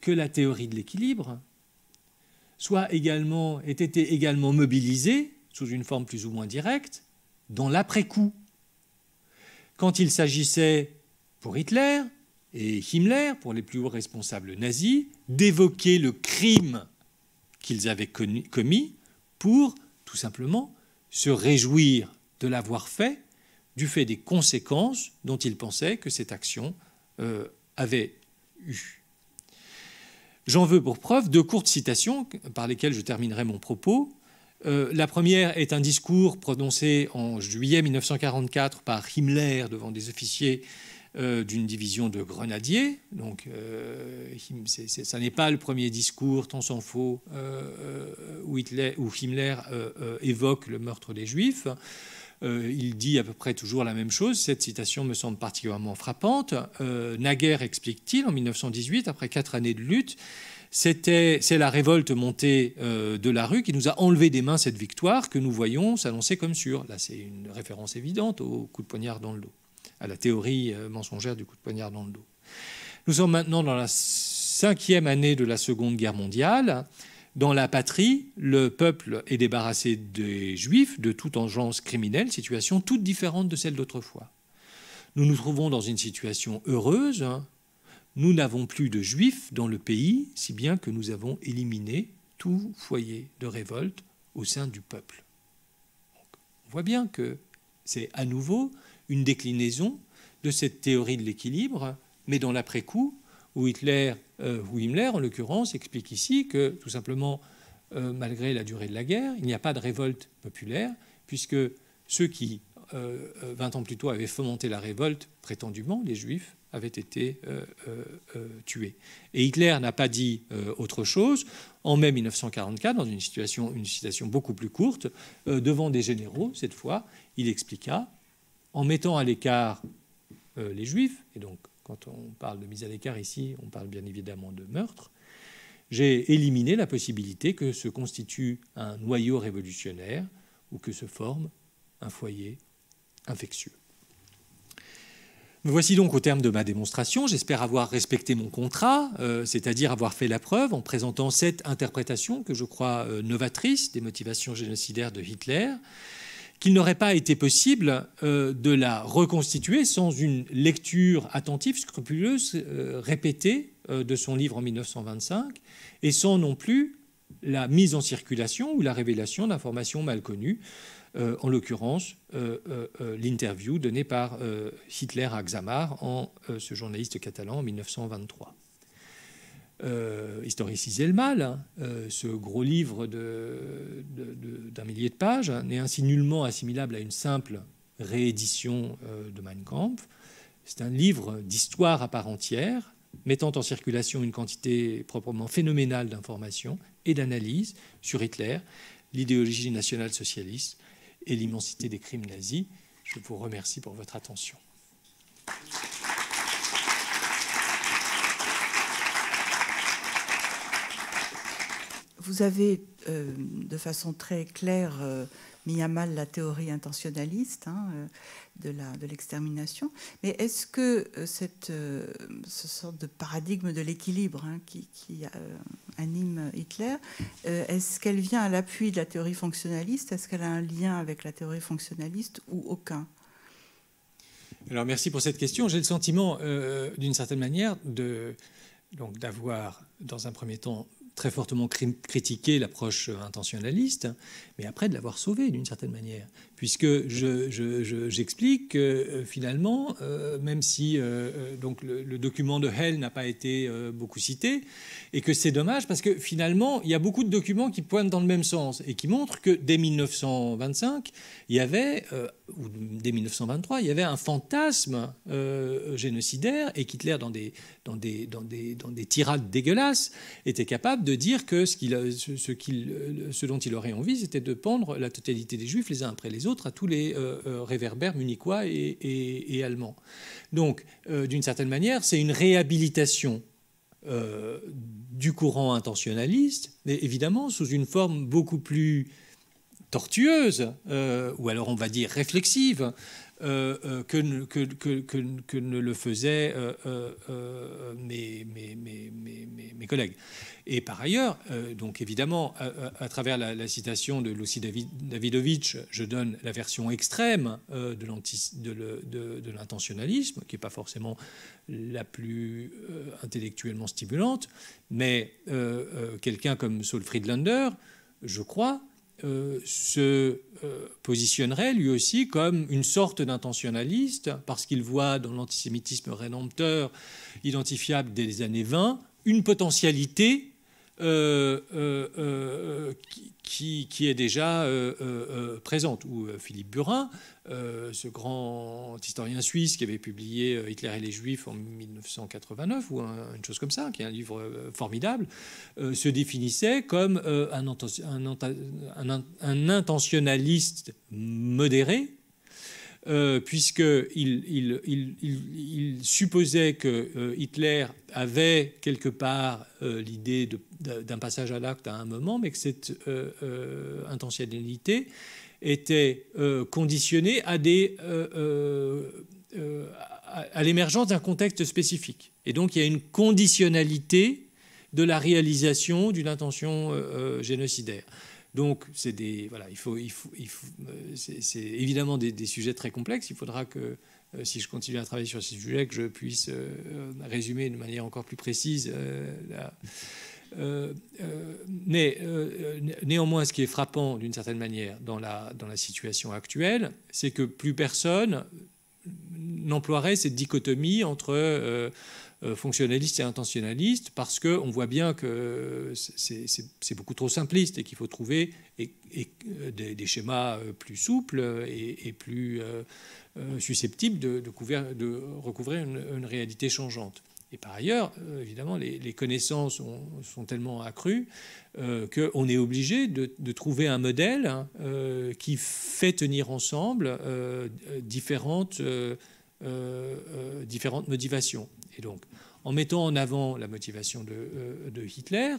que la théorie de l'équilibre ait été également mobilisée, sous une forme plus ou moins directe, dans l'après-coup. Quand il s'agissait, pour Hitler et Himmler, pour les plus hauts responsables nazis, d'évoquer le crime qu'ils avaient commis pour, tout simplement, se réjouir de l'avoir fait, du fait des conséquences dont ils pensaient que cette action avait eu. J'en veux pour preuve 2 courtes citations par lesquelles je terminerai mon propos. La première est un discours prononcé en juillet 1944 par Himmler devant des officiers d'une division de grenadiers. Donc, ça n'est pas le premier discours, tant s'en faut, où Himmler évoque le meurtre des Juifs. Il dit à peu près toujours la même chose. Cette citation me semble particulièrement frappante. Naguère, explique-t-il, en 1918, après 4 années de lutte, c'est la révolte montée de la rue qui nous a enlevé des mains cette victoire que nous voyons s'annoncer comme sûre. Là, c'est une référence évidente au coup de poignard dans le dos, à la théorie mensongère du coup de poignard dans le dos. Nous sommes maintenant dans la 5e année de la Seconde Guerre mondiale. Dans la patrie, le peuple est débarrassé des Juifs, de toute engeance criminelle, situation toute différente de celle d'autrefois. Nous nous trouvons dans une situation heureuse. Nous n'avons plus de Juifs dans le pays, si bien que nous avons éliminé tout foyer de révolte au sein du peuple. Donc, on voit bien que c'est à nouveau une déclinaison de cette théorie de l'équilibre, mais dans l'après-coup, où Himmler, en l'occurrence, explique ici que, tout simplement, malgré la durée de la guerre, il n'y a pas de révolte populaire, puisque ceux qui, 20 ans plus tôt, avaient fomenté la révolte, prétendument, les Juifs, avaient été tués. Et Hitler n'a pas dit autre chose. En mai 1944, dans une citation beaucoup plus courte, devant des généraux, cette fois, il expliqua, en mettant à l'écart les Juifs, et donc quand on parle de mise à l'écart ici, on parle bien évidemment de meurtre, j'ai éliminé la possibilité que se constitue un noyau révolutionnaire ou que se forme un foyer infectieux. Me voici donc au terme de ma démonstration. J'espère avoir respecté mon contrat, c'est-à-dire avoir fait la preuve en présentant cette interprétation que je crois novatrice des motivations génocidaires de Hitler, qu'il n'aurait pas été possible de la reconstituer sans une lecture attentive, scrupuleuse, répétée de son livre en 1925, et sans non plus la mise en circulation ou la révélation d'informations mal connues, en l'occurrence l'interview donnée par Hitler à Xamar, ce journaliste catalan, en 1923. Historiciser le mal, ce gros livre d'un millier de pages, n'est ainsi nullement assimilable à une simple réédition de Mein Kampf. C'est un livre d'histoire à part entière, mettant en circulation une quantité proprement phénoménale d'informations et d'analyses sur Hitler, l'idéologie nationale-socialiste et l'immensité des crimes nazis. Je vous remercie pour votre attention. Vous avez, de façon très claire, mis à mal la théorie intentionnaliste de l'extermination. Mais est-ce que ce sorte de paradigme de l'équilibre qui anime Hitler, est-ce qu'elle vient à l'appui de la théorie fonctionnaliste? Est-ce qu'elle a un lien avec la théorie fonctionnaliste ou aucun? Alors merci pour cette question. J'ai le sentiment, d'une certaine manière, d'avoir, dans un premier temps, très fortement critiqué l'approche intentionnaliste, mais après de l'avoir sauvé d'une certaine manière, puisque j'explique que finalement, même si donc le document de Hell n'a pas été beaucoup cité, et que c'est dommage parce que finalement, il y a beaucoup de documents qui pointent dans le même sens et qui montrent que dès 1925, il y avait, ou dès 1923, il y avait un fantasme génocidaire, et qu'Hitler, dans des tirades dégueulasses, était capable de dire que ce dont il aurait envie, c'était de pendre la totalité des Juifs les uns après les autres à tous les réverbères munichois et allemands. Donc, d'une certaine manière, c'est une réhabilitation du courant intentionnaliste, mais évidemment sous une forme beaucoup plus tortueuse, ou alors on va dire réflexive, que ne le faisaient mes collègues. Et par ailleurs, donc évidemment, à travers la citation de Lucy Davidovich, je donne la version extrême de l'intentionnalisme, qui n'est pas forcément la plus intellectuellement stimulante, mais quelqu'un comme Saul Friedlander, je crois, se positionnerait lui aussi comme une sorte d'intentionnaliste, parce qu'il voit dans l'antisémitisme rédempteur, identifiable dès les années 20, une potentialité qui est déjà présente. Ou Philippe Burin, ce grand historien suisse qui avait publié Hitler et les Juifs en 1989, ou une chose comme ça, qui est un livre formidable, se définissait comme un intentionnaliste modéré, puisqu'il supposait que Hitler avait quelque part l'idée d'un passage à l'acte à un moment, mais que cette intentionnalité était conditionnée à l'émergence d'un contexte spécifique. Et donc il y a une conditionnalité de la réalisation d'une intention génocidaire. Donc, c'est évidemment des sujets très complexes. Il faudra que, si je continue à travailler sur ces sujets, que je puisse résumer de manière encore plus précise. Néanmoins, ce qui est frappant d'une certaine manière dans la situation actuelle, c'est que plus personne n'emploierait cette dichotomie entre fonctionnaliste et intentionnaliste, parce qu'on voit bien que c'est beaucoup trop simpliste et qu'il faut trouver des schémas plus souples et plus susceptibles de recouvrir une réalité changeante. Et par ailleurs, évidemment, les connaissances sont tellement accrues qu'on est obligé de trouver un modèle qui fait tenir ensemble différentes motivations. Et donc, en mettant en avant la motivation de Hitler,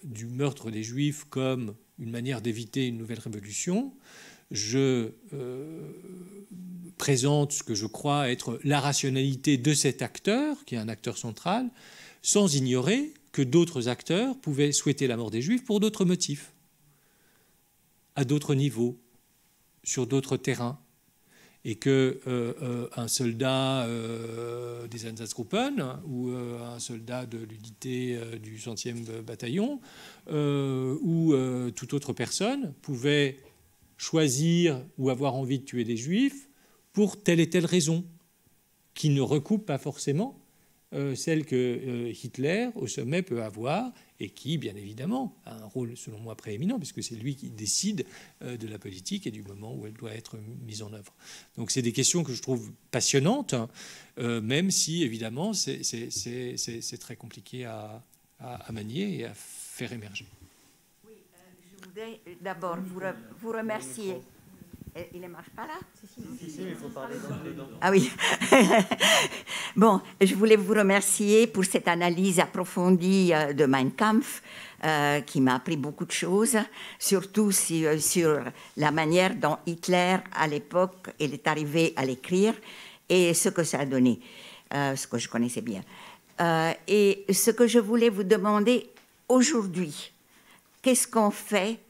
du meurtre des Juifs comme une manière d'éviter une nouvelle révolution, je présente ce que je crois être la rationalité de cet acteur, qui est un acteur central, sans ignorer que d'autres acteurs pouvaient souhaiter la mort des Juifs pour d'autres motifs, à d'autres niveaux, sur d'autres terrains. et que un soldat des Einsatzgruppen ou un soldat de l'unité du 100e bataillon ou toute autre personne pouvait choisir ou avoir envie de tuer des juifs pour telle et telle raison, qui ne recoupe pas forcément celle que Hitler, au sommet, peut avoir, et qui, bien évidemment, a un rôle, selon moi, prééminent, puisque c'est lui qui décide de la politique et du moment où elle doit être mise en œuvre. Donc c'est des questions que je trouve passionnantes, même si, évidemment, c'est très compliqué à manier et à faire émerger. Oui, je voudrais d'abord vous remercier. Il ne marche pas là? Si, il faut parler dans. Ah oui. Bon, je voulais vous remercier pour cette analyse approfondie de Mein Kampf qui m'a appris beaucoup de choses, surtout sur la manière dont Hitler, à l'époque, il est arrivé à l'écrire et ce que ça a donné, ce que je connaissais bien. Et ce que je voulais vous demander aujourd'hui, qu'est-ce qu'on fait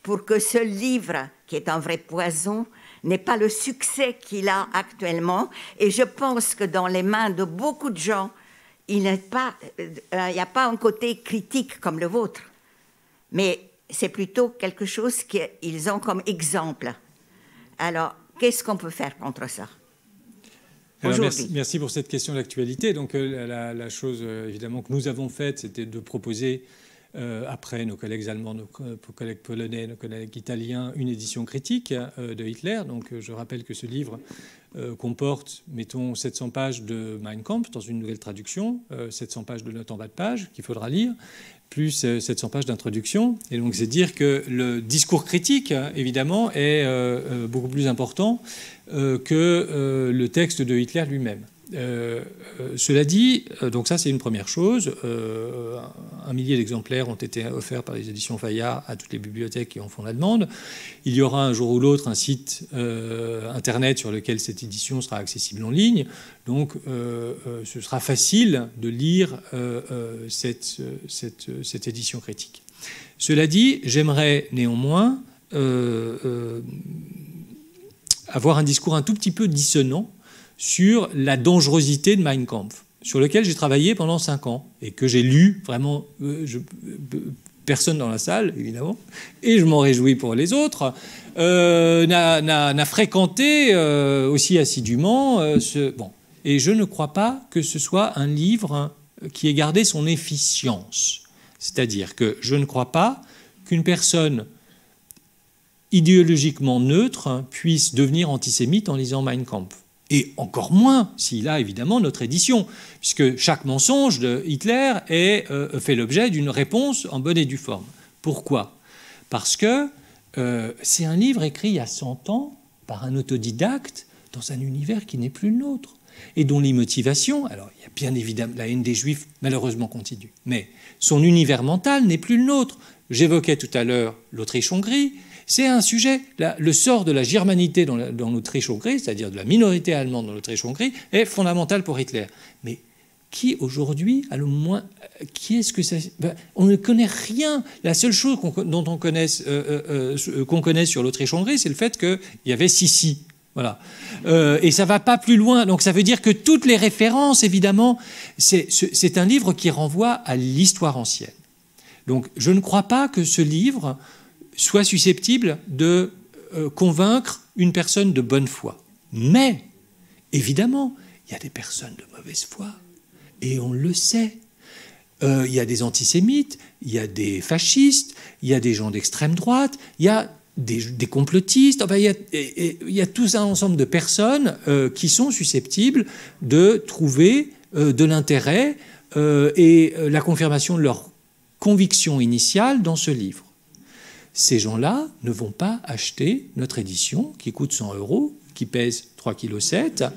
pour que ce livre, qui est un vrai poison, n'ait pas le succès qu'il a actuellement. Et je pense que dans les mains de beaucoup de gens, il n'y a pas un côté critique comme le vôtre, mais c'est plutôt quelque chose qu'ils ont comme exemple. Alors, qu'est-ce qu'on peut faire contre ça? Merci pour cette question d'actualité. Donc, la chose, évidemment, que nous avons faite, c'était de proposer après nos collègues allemands, nos collègues polonais, nos collègues italiens, une édition critique de Hitler. Donc je rappelle que ce livre comporte, mettons, 700 pages de Mein Kampf dans une nouvelle traduction, 700 pages de notes en bas de page qu'il faudra lire, plus 700 pages d'introduction. Et donc c'est dire que le discours critique, évidemment, est beaucoup plus important que le texte de Hitler lui-même. Cela dit, donc ça c'est une première chose, 1 millier d'exemplaires ont été offerts par les éditions Fayard à toutes les bibliothèques qui en font la demande. Il y aura un jour ou l'autre un site internet sur lequel cette édition sera accessible en ligne, donc ce sera facile de lire cette édition critique. Cela dit, j'aimerais néanmoins avoir un discours un tout petit peu dissonant sur la dangerosité de Mein Kampf, sur lequel j'ai travaillé pendant 5 ans et que j'ai lu vraiment, personne dans la salle, évidemment, et je m'en réjouis pour les autres, n'a fréquenté aussi assidûment bon. Et je ne crois pas que ce soit un livre qui ait gardé son efficience. C'est-à-dire que je ne crois pas qu'une personne idéologiquement neutre puisse devenir antisémite en lisant Mein Kampf. Et encore moins s'il a évidemment notre édition, puisque chaque mensonge de Hitler fait l'objet d'une réponse en bonne et due forme. Pourquoi? Parce que c'est un livre écrit il y a 100 ans par un autodidacte dans un univers qui n'est plus le nôtre, et dont les motivations, alors il y a bien évidemment la haine des Juifs malheureusement continue, mais son univers mental n'est plus le nôtre. J'évoquais tout à l'heure l'Autriche-Hongrie. C'est un sujet, le sort de la germanité dans l'Autriche-Hongrie, c'est-à-dire de la minorité allemande dans l'Autriche-Hongrie, est fondamental pour Hitler. Mais qui aujourd'hui, à le moins, qui est-ce que ça... on ne connaît rien. La seule chose qu'on connaisse sur l'Autriche-Hongrie, c'est le fait qu'il y avait Sissi. Voilà. Et ça ne va pas plus loin. Donc ça veut dire que toutes les références, évidemment, c'est un livre qui renvoie à l'histoire ancienne. Donc je ne crois pas que ce livre soit susceptible de convaincre une personne de bonne foi. Mais, évidemment, il y a des personnes de mauvaise foi, et on le sait. Il y a des antisémites, il y a des fascistes, il y a des gens d'extrême droite, il y a des complotistes, enfin, il y a tout un ensemble de personnes qui sont susceptibles de trouver de l'intérêt et la confirmation de leur conviction initiale dans ce livre. Ces gens-là ne vont pas acheter notre édition qui coûte 100 €, qui pèse 3,7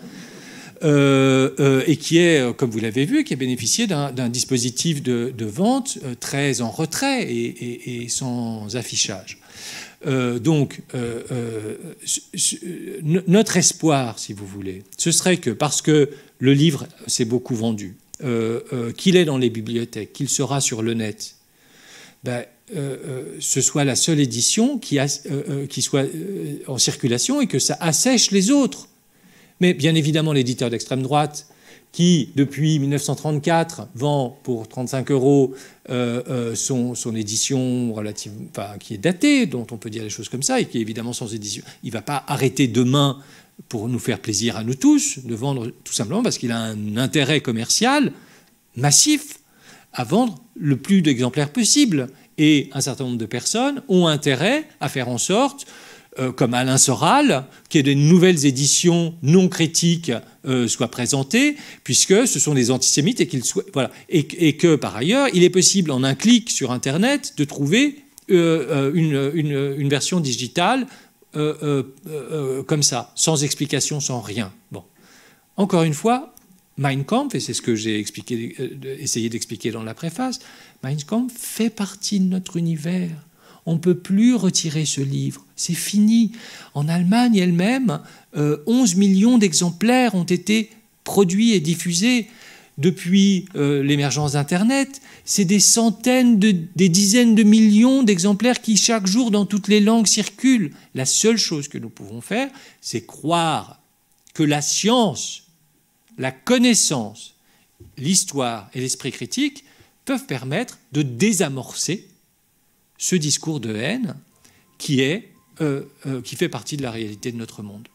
kg, et qui est, comme vous l'avez vu, qui a bénéficié d'un dispositif de vente très en retrait et sans affichage. Donc, notre espoir, si vous voulez, ce serait que, parce que le livre s'est beaucoup vendu, qu'il est dans les bibliothèques, qu'il sera sur le net, ce soit la seule édition qui soit en circulation et que ça assèche les autres. Mais bien évidemment, l'éditeur d'extrême droite, qui, depuis 1934, vend pour 35 € son édition relative, enfin, qui est datée, dont on peut dire des choses comme ça, et qui est évidemment sans édition. Il ne va pas arrêter demain, pour nous faire plaisir à nous tous, de vendre tout simplement parce qu'il a un intérêt commercial massif à vendre le plus d'exemplaires possible. Et un certain nombre de personnes ont intérêt à faire en sorte, comme Alain Soral, qu'il y ait de nouvelles éditions non critiques soient présentées, puisque ce sont des antisémites et que par ailleurs, il est possible en un clic sur Internet de trouver une version digitale comme ça, sans explication, sans rien. Bon. Encore une fois, Mein Kampf, et c'est ce que j'ai essayé d'expliquer dans la préface, Mein Kampf fait partie de notre univers. On ne peut plus retirer ce livre. C'est fini. En Allemagne elle-même, 11 millions d'exemplaires ont été produits et diffusés depuis l'émergence d'Internet. C'est des centaines, des dizaines de millions d'exemplaires qui, chaque jour, dans toutes les langues, circulent. La seule chose que nous pouvons faire, c'est croire que la science, la connaissance, l'histoire et l'esprit critique peuvent permettre de désamorcer ce discours de haine qui fait partie de la réalité de notre monde.